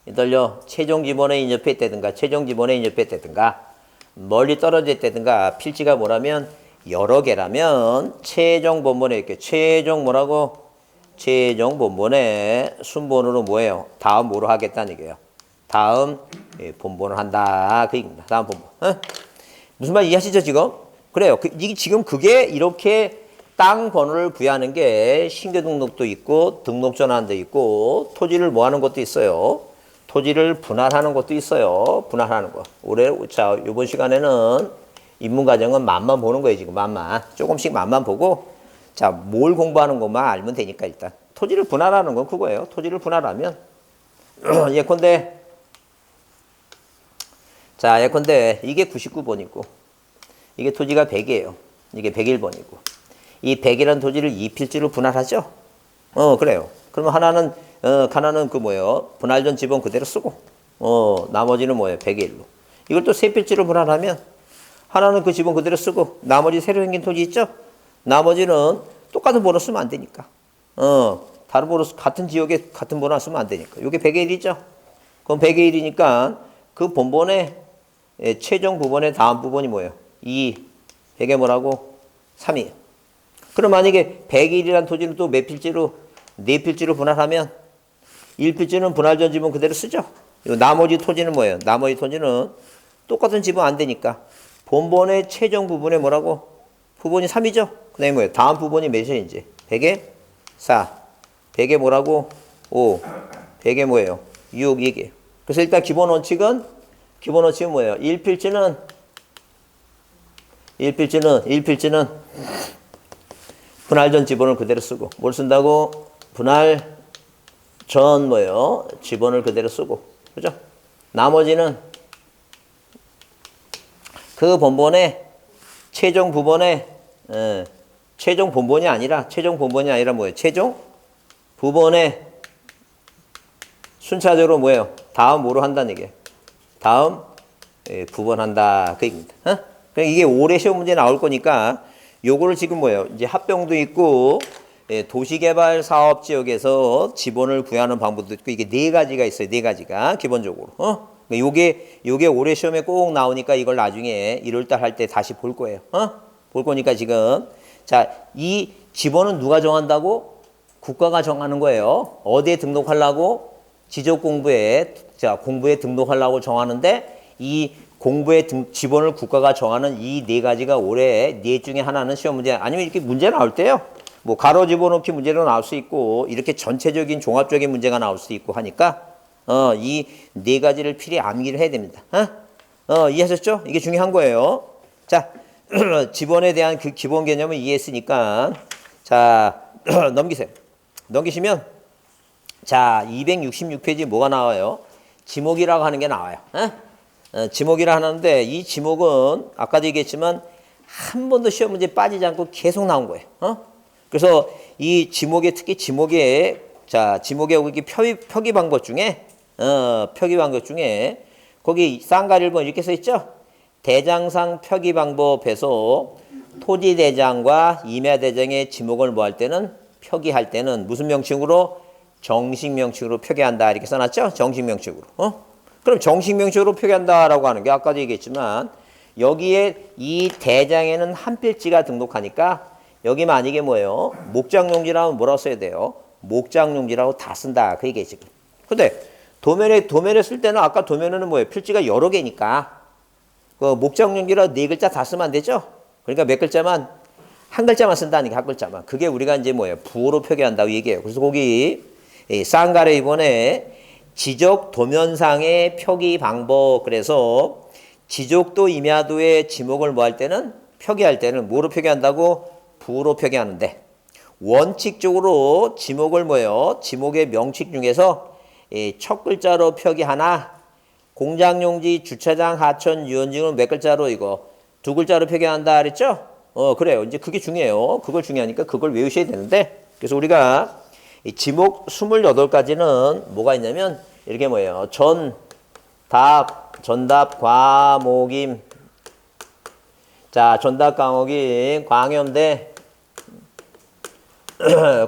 인 떨려. 최종 지번에 인접했다든가 최종 지번에 인접했다든가 멀리 떨어져 있다든가 필지가 뭐라면 여러 개라면 최종 본번에 이렇게 최종 뭐라고? 최종 본번에 순번으로 뭐예요? 다음 뭐로 하겠다는 얘기예요. 다음 본번을 한다. 그 얘기입니다. 다음 본번. 무슨 말 이해하시죠 지금? 그래요. 지금 그게 이렇게 땅 번호를 부여하는 게 신규 등록도 있고 등록 전환도 있고 토지를 뭐 하는 것도 있어요. 토지를 분할하는 것도 있어요. 분할하는 거. 자, 이번 시간에는 인문과정은 맛만 보는 거예요, 지금. 맛만. 조금씩 맛만 보고 자, 뭘 공부하는 것만 알면 되니까 일단. 토지를 분할하는 건 그거예요. 토지를 분할하면 예컨대 자, 예컨대 이게 99번이고 이게 토지가 100이에요. 이게 101번이고 이 100이라는 토지를 2필지로 분할하죠. 그래요. 그러면 하나는 그 뭐예요? 분할 전 지번 그대로 쓰고 나머지는 뭐예요? 100의 1로. 이걸 또 3필지로 분할하면 하나는 그 지번 그대로 쓰고 나머지 새로 생긴 토지 있죠? 나머지는 똑같은 번호 쓰면 안 되니까. 다른 번호 같은 지역에 같은 번호 쓰면 안 되니까. 이게 100의 1이죠? 그럼 100의 1이니까 그 본번의 최종 부번의 다음 부번이 뭐예요? 2. 100의 뭐라고? 3이에요. 그럼 만약에 101이라는 토지를 또 몇 필지로? 4필지로 분할하면 1필지는 분할 전 지분 그대로 쓰죠. 나머지 토지는 뭐예요? 나머지 토지는 똑같은 지분 안 되니까 본번의 최종 부분에 뭐라고? 부분이 3이죠. 그 다음에 뭐예요? 다음 부분이 몇이에요 이제? 100에 4. 100에 뭐라고? 5. 100에 뭐예요? 6 이게. 그래서 일단 기본 원칙은 뭐예요? 1필지는 분할 전 지번을 그대로 쓰고 뭘 쓴다고? 분할 전 뭐예요? 지번을 그대로 쓰고 그죠? 나머지는 그 본번의 최종 부번에 최종 본번이 아니라 뭐예요? 최종 부번에 순차적으로 뭐예요? 다음 뭐로 한다는 얘기예요? 다음 부번한다 그 얘기입니다. 그냥 이게 올해 시험 문제 나올 거니까 요거를 지금 뭐예요? 이제 합병도 있고 도시개발 사업 지역에서 지번을 부여하는 방법도 있고 이게 4가지가 있어요. 4가지가 기본적으로. 요게 올해 시험에 꼭 나오니까 이걸 나중에 1월달 할 때 다시 볼 거예요. 볼 거니까 지금 자, 이 지번은 누가 정한다고? 국가가 정하는 거예요. 어디에 등록하려고? 지적공부에 공부에 등록하려고 정하는데 이 공부의 지번을 국가가 정하는 이 4가지가 올해 4 중에 하나는 시험 문제 아니면 이렇게 문제 나올 때요. 뭐 가로 집어넣기 문제로 나올 수 있고 이렇게 전체적인 종합적인 문제가 나올 수 있고 하니까 이 4가지를 필히 암기를 해야 됩니다. 이해하셨죠? 이게 중요한 거예요. 자, 지번에 대한 그 기본 개념을 이해했으니까 자, 넘기세요. 넘기시면 자, 266페이지 뭐가 나와요? 지목이라고 하는 게 나와요. 지목이라 하는데 이 지목은 아까도 얘기했지만 한 번도 시험 문제 빠지지 않고 계속 나온 거예요. 그래서 이 지목에 특히 지목에 여기 표기 방법 중에 거기 쌍가리 1번 이렇게 써 있죠? 대장상 표기 방법에서 토지 대장과 임야 대장의 지목을 뭐 할 때는 표기할 때는 무슨 명칭으로? 정식 명칭으로 표기한다 이렇게 써놨죠? 정식 명칭으로. 그럼 정식 명칭으로 표기한다라고 하는 게 아까도 얘기했지만 여기에 이 대장에는 한 필지가 등록하니까 여기 만약에 뭐예요? 목장용지라면 뭐라고 써야 돼요? 목장용지라고 다 쓴다. 그 얘기지. 근데 도면에 쓸 때는 아까 도면에는 뭐예요? 필지가 여러 개니까 그 목장용지라 네 글자 다 쓰면 안 되죠? 그러니까 몇 글자만 한 글자만 쓴다니까 한 글자만. 그게 우리가 이제 뭐예요? 부호로 표기한다고 얘기해요. 그래서 거기 쌍가래 이번에 지적 도면상의 표기 방법 그래서 지적도 임야도의 지목을 뭐 할 때는 표기할 때는 뭐로 표기한다고? 부호로 표기하는데 원칙적으로 지목을 뭐예요? 지목의 명칭 중에서 첫 글자로 표기하나 공장용지, 주차장, 하천, 유원지는 몇 글자로 이거 두 글자로 표기한다 그랬죠? 그래요. 이제 그게 중요해요. 그걸 중요하니까 그걸 외우셔야 되는데 그래서 우리가 이 지목 28가지는 뭐가 있냐면 이렇게 뭐예요? 전답, 과목임. 자, 전답, 과목임, 광염대,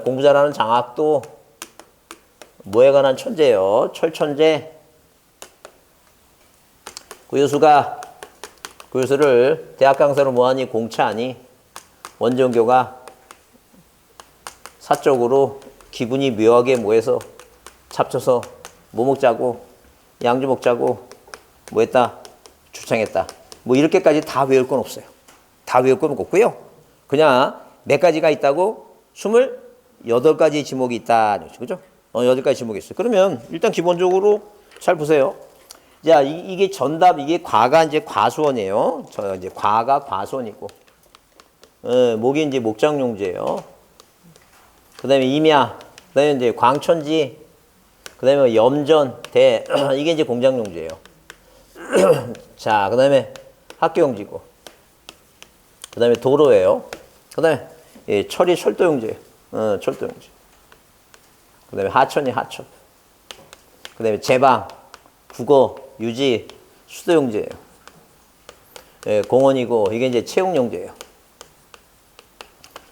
공부 잘하는 장학도, 뭐에 관한 천재요? 철천재. 구요수를 대학 강사로 뭐하니? 공차하니? 원정교가 사적으로 기분이 묘하게 모여서 잡쳐서 뭐 먹자고 양주 먹자고 뭐 했다 주창했다 뭐 이렇게까지 다 외울 건 없어요. 다 외울 건 없고요. 그냥 몇 가지가 있다고 28가지 지목이 있다. 그죠? 8가지 지목이 있어요. 그러면 일단 기본적으로 잘 보세요. 자, 이게 전답, 이게 과가 이제 과수원이에요. 이제 과가 과수원이고, 목이 이제 목장용지예요. 그 다음에 임야, 그 다음에 이제 광천지, 그 다음에 염전, 대, 이게 이제 공장용지예요. 자, 그 다음에 학교용지고, 그 다음에 도로예요. 그 다음에 철이 철도용지예요. 철도용지. 그 다음에 하천이 하천. 그 다음에 제방, 국어, 유지, 수도용지예요. 공원이고, 이게 이제 체육용지예요.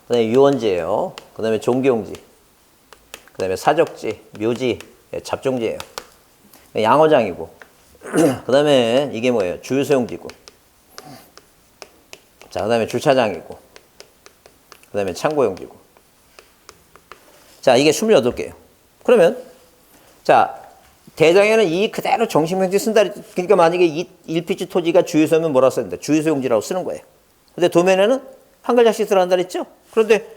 그 다음에 유원지예요. 그 다음에 종교용지. 그 다음에 사적지, 묘지, 잡종지예요. 양어장이고. 그 다음에 이게 뭐예요? 주유소용지고. 자, 그 다음에 주차장이고. 그 다음에 창고용지고. 자, 이게 28개예요. 그러면, 자, 대장에는 이 그대로 정식명칭 쓴다. 그러니까 만약에 이 1피치 토지가 주유소면 뭐라고 쓰는데? 주유소용지라고 쓰는 거예요. 근데 도면에는 한 글자씩 들어간다 그랬죠? 그런데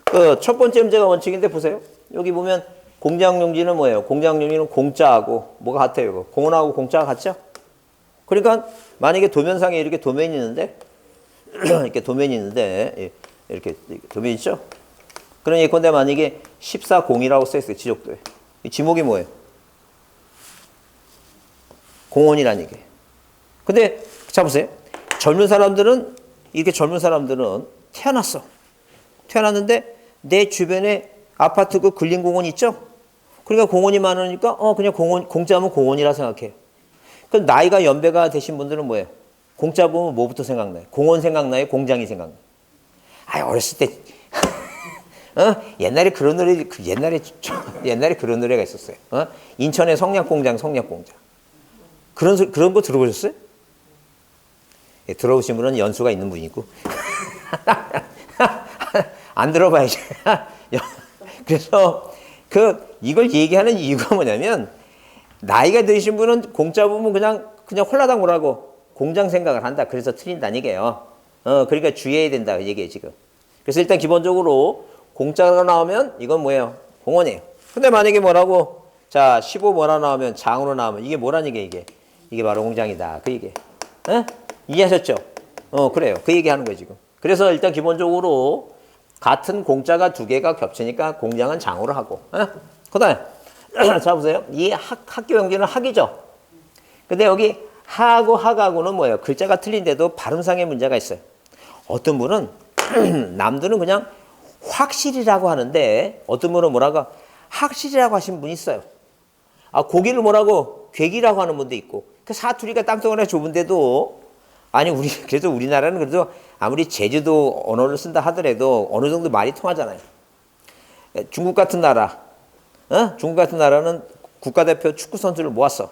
그 첫 번째 문제가 원칙인데 보세요. 여기 보면 공장용지는 뭐예요? 공장용지는 공짜하고 뭐가 같아요? 이거? 공원하고 공짜가 같죠? 그러니까 만약에 도면상에 이렇게 도면이 있는데 이렇게 도면이 있는데 이렇게 도면이 있죠? 그러니 예컨대 만약에 14공이라고 써있어요. 지적도에. 이 지목이 뭐예요? 공원이라는 얘기예요. 근데 자 보세요. 젊은 사람들은 태어났어. 태어났는데 내 주변에 아파트 그 근린공원 있죠? 그러니까 공원이 많으니까 그냥 공짜면 공원이라 생각해요. 그럼 나이가 연배가 되신 분들은 뭐예요? 공짜 보면 뭐부터 생각나요? 공원 생각나요? 공장이 생각나요? 어렸을 때 옛날에 그런 노래 옛날에 그런 노래가 있었어요. 인천의 성냥공장. 그런 거 들어보셨어요? 들어보신 분은 연수가 있는 분이고 안 들어봐야지. 그래서 이걸 얘기하는 이유가 뭐냐면 나이가 드신 분은 공짜 보면 그냥 홀라당 오라고 공장 생각을 한다. 그래서 틀린다는 얘기예요. 그러니까 주의해야 된다 그 얘기예요 지금. 그래서 일단 기본적으로 공짜가 나오면 이건 뭐예요? 공원이에요. 근데 만약에 뭐라고 자 15 뭐라 나오면 장으로 나오면 이게 뭐라는 얘기예요? 이게 바로 공장이다. 그 얘기. 이해하셨죠? 그래요. 그 얘기 하는 거예요, 지금. 그래서 일단 기본적으로 같은 공짜가 두 개가 겹치니까 공장은 장으로 하고. 그 다음에, 자, 보세요. 이 학교 용지는 학이죠? 근데 여기 하하고 학하고는 뭐예요? 글자가 틀린데도 발음상의 문제가 있어요. 어떤 분은, 남들은 그냥 확실이라고 하는데, 어떤 분은 뭐라고, 확실이라고 하신 분이 있어요. 고기를 뭐라고, 괴기라고 하는 분도 있고, 그 사투리가 땅덩어리가 좁은데도, 그래도 우리나라는 그래도 아무리 제주도 언어를 쓴다 하더라도 어느 정도 말이 통하잖아요. 중국 같은 나라, 중국 같은 나라는 국가대표 축구 선수를 모았어.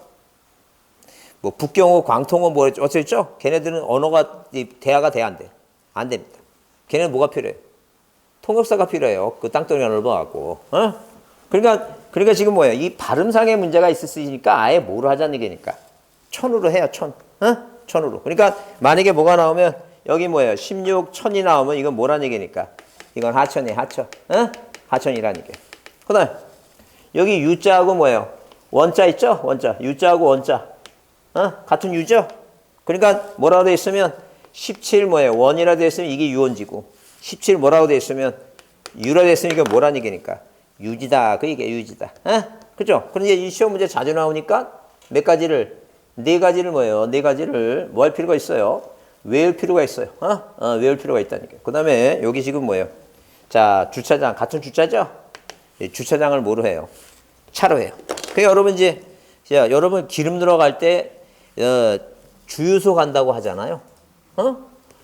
뭐 북경호, 광통호 뭐 어쩌죠? 걔네들은 언어가 대화가 돼 안 돼? 안 됩니다. 걔네는 뭐가 필요해요? 통역사가 필요해요. 그 땅덩이 하나를 봐갖고. 어? 그러니까 지금 뭐예요? 이 발음상의 문제가 있으니까 아예 뭐로 하자는 얘기니까. 천으로 해요, 천. 어? 천으로. 그러니까 만약에 뭐가 나오면 여기 뭐예요? 16, 천이 나오면 이건 뭐란 얘기니까. 이건 하천이에요, 하천. 어? 하천이란 얘기예요. 그 다음에 여기 유자하고 뭐예요? 원자 있죠? 원자. 유자하고 원자. 어? 같은 유죠? 그러니까 뭐라고 돼 있으면 17 뭐예요? 원이라 돼 있으면 이게 유원지고 17 뭐라고 돼 있으면 유라 돼 있으면 이게 뭐란 얘기니까. 유지다. 그 얘기야, 유지다. 어? 그죠? 그런데 이 시험 문제 자주 나오니까 몇 가지를, 네 가지를 뭐예요? 네 가지를 뭐 할 필요가 있어요? 외울 필요가 있어요. 외울 필요가 있다니까. 그 다음에 여기 지금 뭐예요? 자, 주차장. 같은 주차죠? 주차장을 뭐로 해요? 차로 해요. 그 여러분 이제, 자, 여러분 기름 들어갈 때, 주유소 간다고 하잖아요.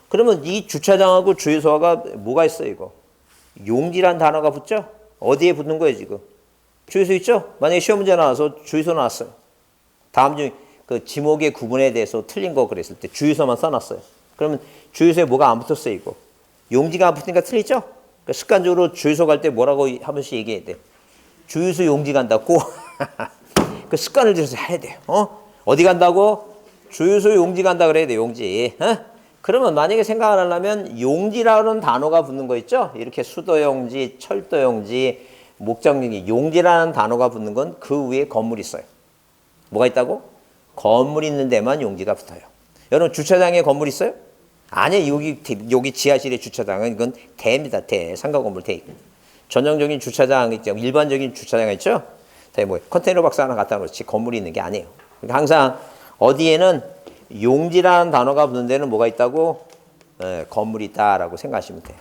그러면 이 주차장하고 주유소가 뭐가 있어요, 이거? 용지란 단어가 붙죠? 어디에 붙는 거예요, 지금? 주유소 있죠? 만약에 시험 문제 나와서 주유소 나왔어요. 다음 중 그 지목의 구분에 대해서 틀린 거 그랬을 때 주유소만 써놨어요. 그러면 주유소에 뭐가 안 붙었어요, 이거? 용지가 안 붙으니까 틀리죠? 그러니까 습관적으로 주유소 갈 때 뭐라고 한 번씩 얘기해야 돼. 주유소 용지 간다고 그 습관을 들여서 해야 돼요. 어디 간다고? 주유소 용지 간다 그래야 돼, 용지. 그러면 만약에 생각을 하려면 용지라는 단어가 붙는 거 있죠? 이렇게 수도용지, 철도용지, 목적용지, 용지라는 단어가 붙는 건 그 위에 건물이 있어요. 뭐가 있다고? 건물 있는 데만 용지가 붙어요. 여러분 주차장에 건물 있어요? 아니, 여기 지하실의 주차장은 이건 대입니다. 대. 상가 건물 대. 전형적인 주차장 있죠. 일반적인 주차장 있죠? 뭐 컨테이너 박스 하나 갖다 놓지 건물이 있는 게 아니에요. 그러니까 항상 어디에는 용지라는 단어가 붙는 데는 뭐가 있다고? 건물이 있다라고 생각하시면 돼요.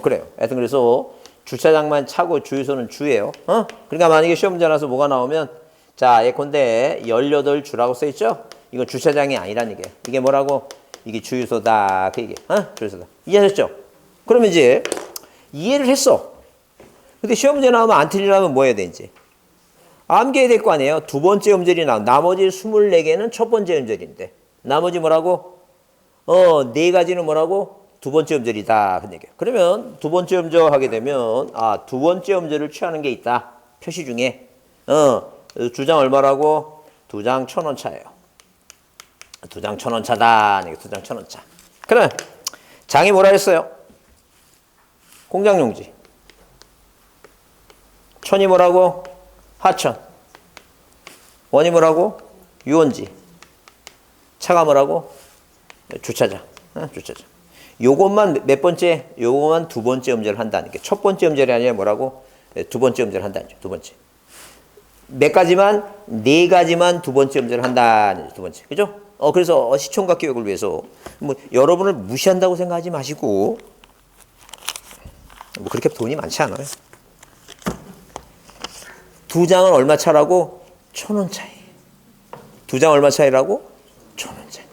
그래요. 하여튼 그래서 주차장만 차고 주유소는 주예요. 그러니까 만약에 시험 문제 나서 뭐가 나오면 자, 예컨대 18주라고 써 있죠? 이건 주차장이 아니란 얘기예요. 이게 뭐라고? 이게 주유소다. 그 얘기. 주유소다. 이해하셨죠? 그러면 이제 이해를 했어. 근데 시험 문제 나오면 안 틀리려면 뭐 해야 돼, 이제? 암기해야 될 거 아니에요? 두 번째 음절이 나온 나머지 24개는 첫 번째 음절인데 나머지 뭐라고? 네 가지는 뭐라고? 두 번째 음절이다. 그 얘기예요. 그러면 두 번째 음절 하게 되면 두 번째 음절을 취하는 게 있다. 표시 중에. 두 장 얼마라고? 2장 1,000원 차예요. 2장 1,000원 차다. 2장 1,000원 차. 그러면 장이 뭐라 했어요? 공장용지. 천이 뭐라고? 하천. 원이 뭐라고? 유원지. 차가 뭐라고? 주차장. 주차장. 요것만 몇 번째? 요것만 두 번째 음절을 한다는 게 첫 번째 음절이 아니라 뭐라고? 두 번째 음절을 한다는 거죠. 두 번째. 몇 가지만? 네 가지만 두 번째 음절을 한다는 거죠. 두 번째. 그죠? 그래서 시청각 교육을 위해서 뭐 여러분을 무시한다고 생각하지 마시고 뭐 그렇게 돈이 많지 않아요. 두 장은 얼마 차라고? 1,000원 차이. 두 장 얼마 차이라고? 1,000원 차이.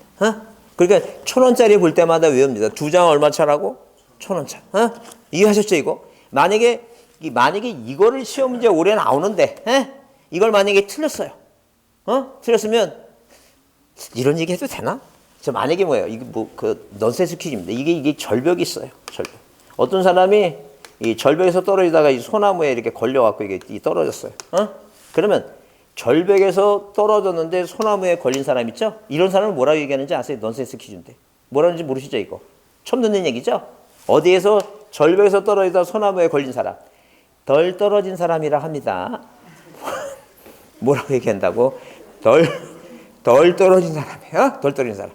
그러니까 1,000원짜리 볼 때마다 외웁니다. 두 장 얼마 차라고? 1,000원 차. 이해하셨죠, 이거? 만약에 이거를 시험 문제 올해 나오는데, 이걸 만약에 틀렸어요. 틀렸으면 이런 얘기 해도 되나? 저 만약에 뭐예요? 이게 넌센스 퀴즈입니다. 이게 절벽이 있어요. 절벽. 어떤 사람이 이 절벽에서 떨어지다가 이 소나무에 이렇게 걸려갖고 이게 떨어졌어요. 그러면 절벽에서 떨어졌는데 소나무에 걸린 사람 있죠? 이런 사람을 뭐라고 얘기하는지 아세요? 넌센스 퀴즈인데. 뭐라는지 모르시죠, 이거? 처음 듣는 얘기죠? 어디에서 절벽에서 떨어지다 소나무에 걸린 사람. 덜 떨어진 사람이라 합니다. 뭐라고 얘기한다고? 덜 떨어진 사람이에요? 덜 떨어진 사람.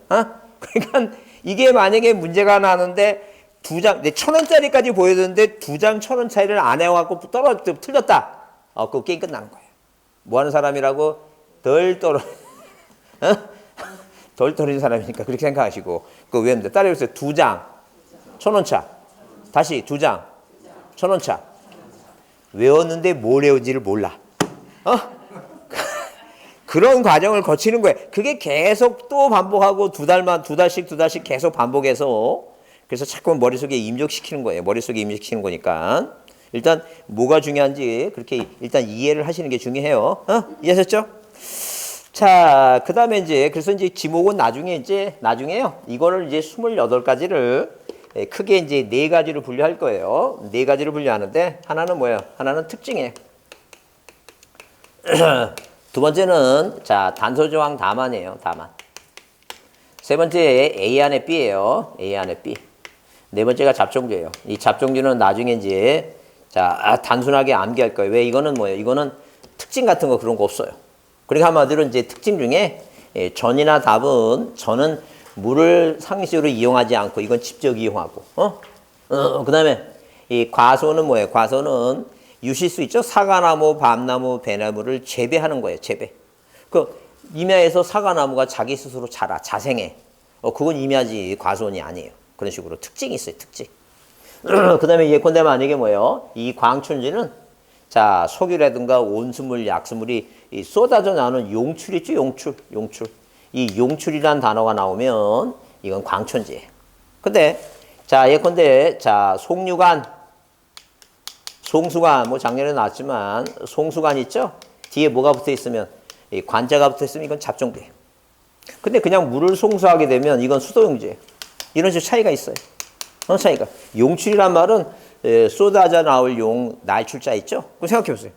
그러니까 이게 만약에 문제가 나는데 두 장, 1,000원짜리까지 보여줬는데 두 장 1,000원 차이를 안 해갖고 틀렸다. 그 게임 끝나는 거예요. 뭐 하는 사람이라고? 덜 떨어진 사람이니까 그렇게 생각하시고. 그거 외웁니다. 따라해보세요. 두 장, 1,000원 차. 다시 두 장, 1,000원 차. 외웠는데 뭘 외운지를 몰라. 그런 과정을 거치는 거예요. 그게 계속 또 반복하고 두 달씩 계속 반복해서 그래서 자꾸 머릿속에 입력시키는 거예요. 머릿속에 입력시키는 거니까. 일단 뭐가 중요한지 그렇게 일단 이해를 하시는 게 중요해요. 이해하셨죠? 자, 그 다음에 이제, 그래서 이제 지목은 나중에요. 이거를 이제 28가지를 크게 이제 4가지로 분류할 거예요. 4가지로 분류하는데, 하나는 뭐예요? 하나는 특징이에요. 두 번째는, 자, 단서조항 다만이에요. 다만. 세 번째, A 안에 B예요. A 안에 B. 네 번째가 잡종주예요. 이 잡종주는 나중에 이제, 자, 단순하게 암기할 거예요. 왜 이거는 뭐예요? 이거는 특징 같은 거 그런 거 없어요. 그러니까 한마디로 이제 특징 중에 전이나 답은 저는 물을 상식적으로 이용하지 않고 이건 직접 이용하고 그다음에 이 과소는 뭐예요? 과소는 유실수 있죠? 사과나무, 밤나무, 배나무를 재배하는 거예요. 재배. 그 임야에서 사과나무가 자기 스스로 자생해. 그건 임야지 과소원이 아니에요. 그런 식으로 특징이 있어요. 특징. 그다음에 예컨대 만약에 뭐예요? 이 광춘지는 자, 석유라든가 온수물, 약수물이 쏟아져 나오는 용출 있죠? 용출. 이 용출이란 단어가 나오면 이건 광천지예요. 근데 자, 예컨대 자, 송유관, 송수관 뭐 작년에 나왔지만 송수관 있죠? 뒤에 뭐가 붙어 있으면 이 관자가 붙어 있으면 이건 잡종돼요. 근데 그냥 물을 송수하게 되면 이건 수도용지예요. 이런 식으로 차이가 있어요. 차이가. 용출이란 말은 쏟아져 나올 용, 날출자 있죠? 그럼 생각해 보세요.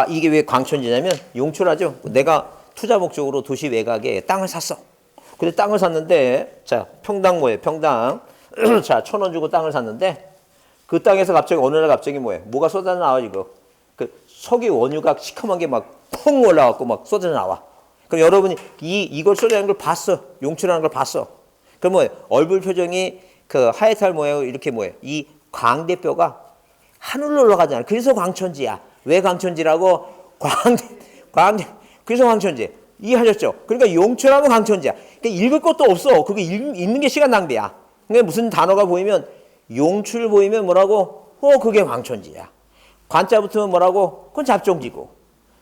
이게 왜 광천지냐면 용출하죠? 내가 투자 목적으로 도시 외곽에 땅을 샀어. 근데 땅을 샀는데, 자, 평당 뭐예요? 평당. 자, 1,000원 주고 땅을 샀는데, 그 땅에서 갑자기, 어느 날 갑자기 뭐예요? 뭐가 쏟아져 나와, 이거. 그 석유 원유가 시커먼 게 막 펑 올라갖고 막 쏟아져 나와. 그럼 여러분이 이걸 쏟아내는 걸 봤어. 용출하는 걸 봤어. 그럼 뭐예요? 얼굴 표정이 그 하얗탈 모양 이렇게 뭐예요? 이 광대뼈가 하늘로 올라가잖아요. 그래서 광천지야. 왜 광천지라고? 그래서 광천지. 이해하셨죠? 그러니까 용출하면 광천지야. 그러니까 읽을 것도 없어. 그거 읽는 게 시간 낭비야. 그러니까 무슨 단어가 보이면 용출 보이면 뭐라고? 그게 광천지야. 관자 붙으면 뭐라고? 그건 잡종지고.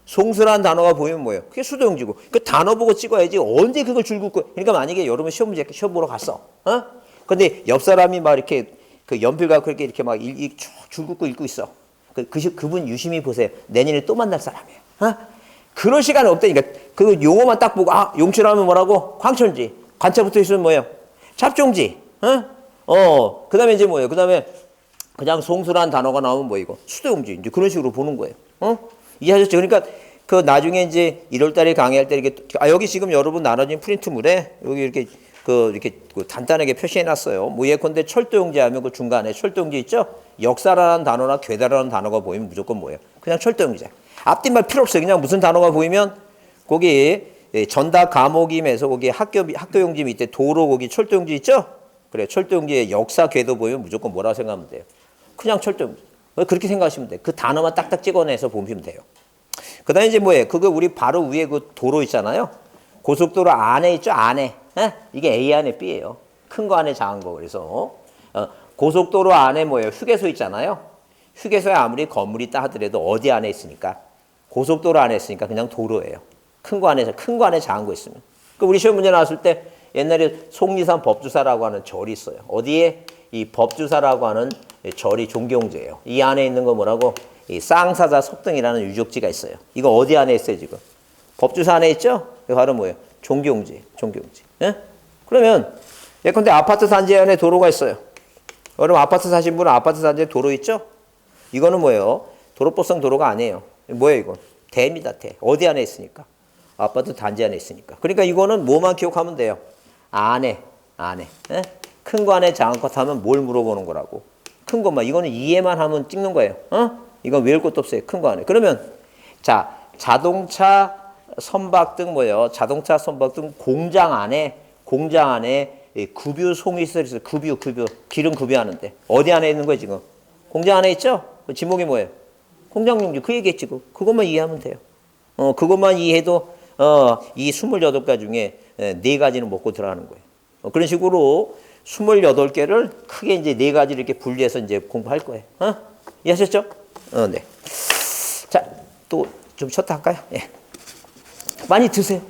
송수라는 단어가 보이면 뭐예요? 그게 수도용지고. 그 단어 보고 찍어야지. 언제 그걸 줄 긋고. 그러니까 만약에 여러분 시험 보러 갔어. 근데 옆 사람이 막 이렇게 그 연필 갖고 이렇게 막 줄 긋고 읽고 있어. 그분 유심히 보세요. 내년에 또 만날 사람이에요. 그럴 시간은 없다니까. 그 용어만 딱 보고 용출하면 뭐라고? 광천지. 관자 붙어 있으면 뭐예요? 잡종지. 그 다음에 이제 뭐예요? 그 다음에 그냥 송수라는 단어가 나오면 뭐 이거? 수도용지. 이제 그런 식으로 보는 거예요. 이해하셨죠? 그러니까 그 나중에 이제 1월달에 강의할 때 이렇게 여기 지금 여러분 나눠진 프린트물에 여기 이렇게 이렇게 간단하게 표시해놨어요. 뭐 예컨대 철도용지 하면 그 중간에 철도용지 있죠? 역사라는 단어나 괴다라는 단어가 보이면 무조건 뭐예요? 그냥 철도용지. 앞뒷말 필요 없어요. 그냥 무슨 단어가 보이면 거기 전다 감옥임에서 거기 학교용지 밑에 도로 거기 철도용지 있죠? 그래 철도용지의 역사 궤도 보이면 무조건 뭐라고 생각하면 돼요? 그냥 철도용지. 그렇게 생각하시면 돼요. 그 단어만 딱딱 찍어내서 보시면 돼요. 그 다음에 이제 뭐예요? 그거 우리 바로 위에 그 도로 있잖아요. 고속도로 안에 있죠? 안에. 이게 A 안에 B예요. 큰 거 안에 작은 거. 그래서 고속도로 안에 뭐예요? 휴게소 있잖아요. 휴게소에 아무리 건물이 있다 하더라도 어디 안에 있으니까? 고속도로 안에 있으니까 그냥 도로예요. 큰 거 안에 작은 거 있으면. 그 우리 시험 문제 나왔을 때 옛날에 속리산 법주사라고 하는 절이 있어요. 어디에? 이 법주사라고 하는 절이 종교용지예요. 이 안에 있는 거 뭐라고? 이 쌍사자 석등이라는 유적지가 있어요. 이거 어디 안에 있어요, 지금? 법주사 안에 있죠? 이거 바로 뭐예요? 종교용지. 예? 그러면 예컨대 아파트 단지 안에 도로가 있어요. 여러분 아파트 사신 분은 아파트 단지에 도로 있죠? 이거는 뭐예요? 도로법상 도로가 아니에요. 뭐예요, 이건? 대입니다, 대. 어디 안에 있으니까? 아파트 단지 안에 있으니까. 그러니까 이거는 뭐만 기억하면 돼요? 안에. 예? 큰 거 안에 작은 것 하면 뭘 물어보는 거라고? 큰 것만. 이거는 이해만 하면 찍는 거예요. 이건 외울 것도 없어요. 큰 거 안에. 그러면 자, 자동차 선박 뭐예요? 자동차 선박 등 공장 안에 급유 송이 있어요. 급유 기름 급유하는데 어디 안에 있는 거예요 지금? 공장 안에 있죠? 그 지목이 뭐예요? 공장용지. 그 얘기했지. 그것만 이해하면 돼요. 그것만 이해해도 이 28가지 중에 4가지는 먹고 들어가는 거예요. 그런 식으로 28개를 크게 이제 4가지를 이렇게 분리해서 이제 공부할 거예요. 이해하셨죠? 네. 자, 또 좀 쉬었다 할까요? 예. 많이 드세요.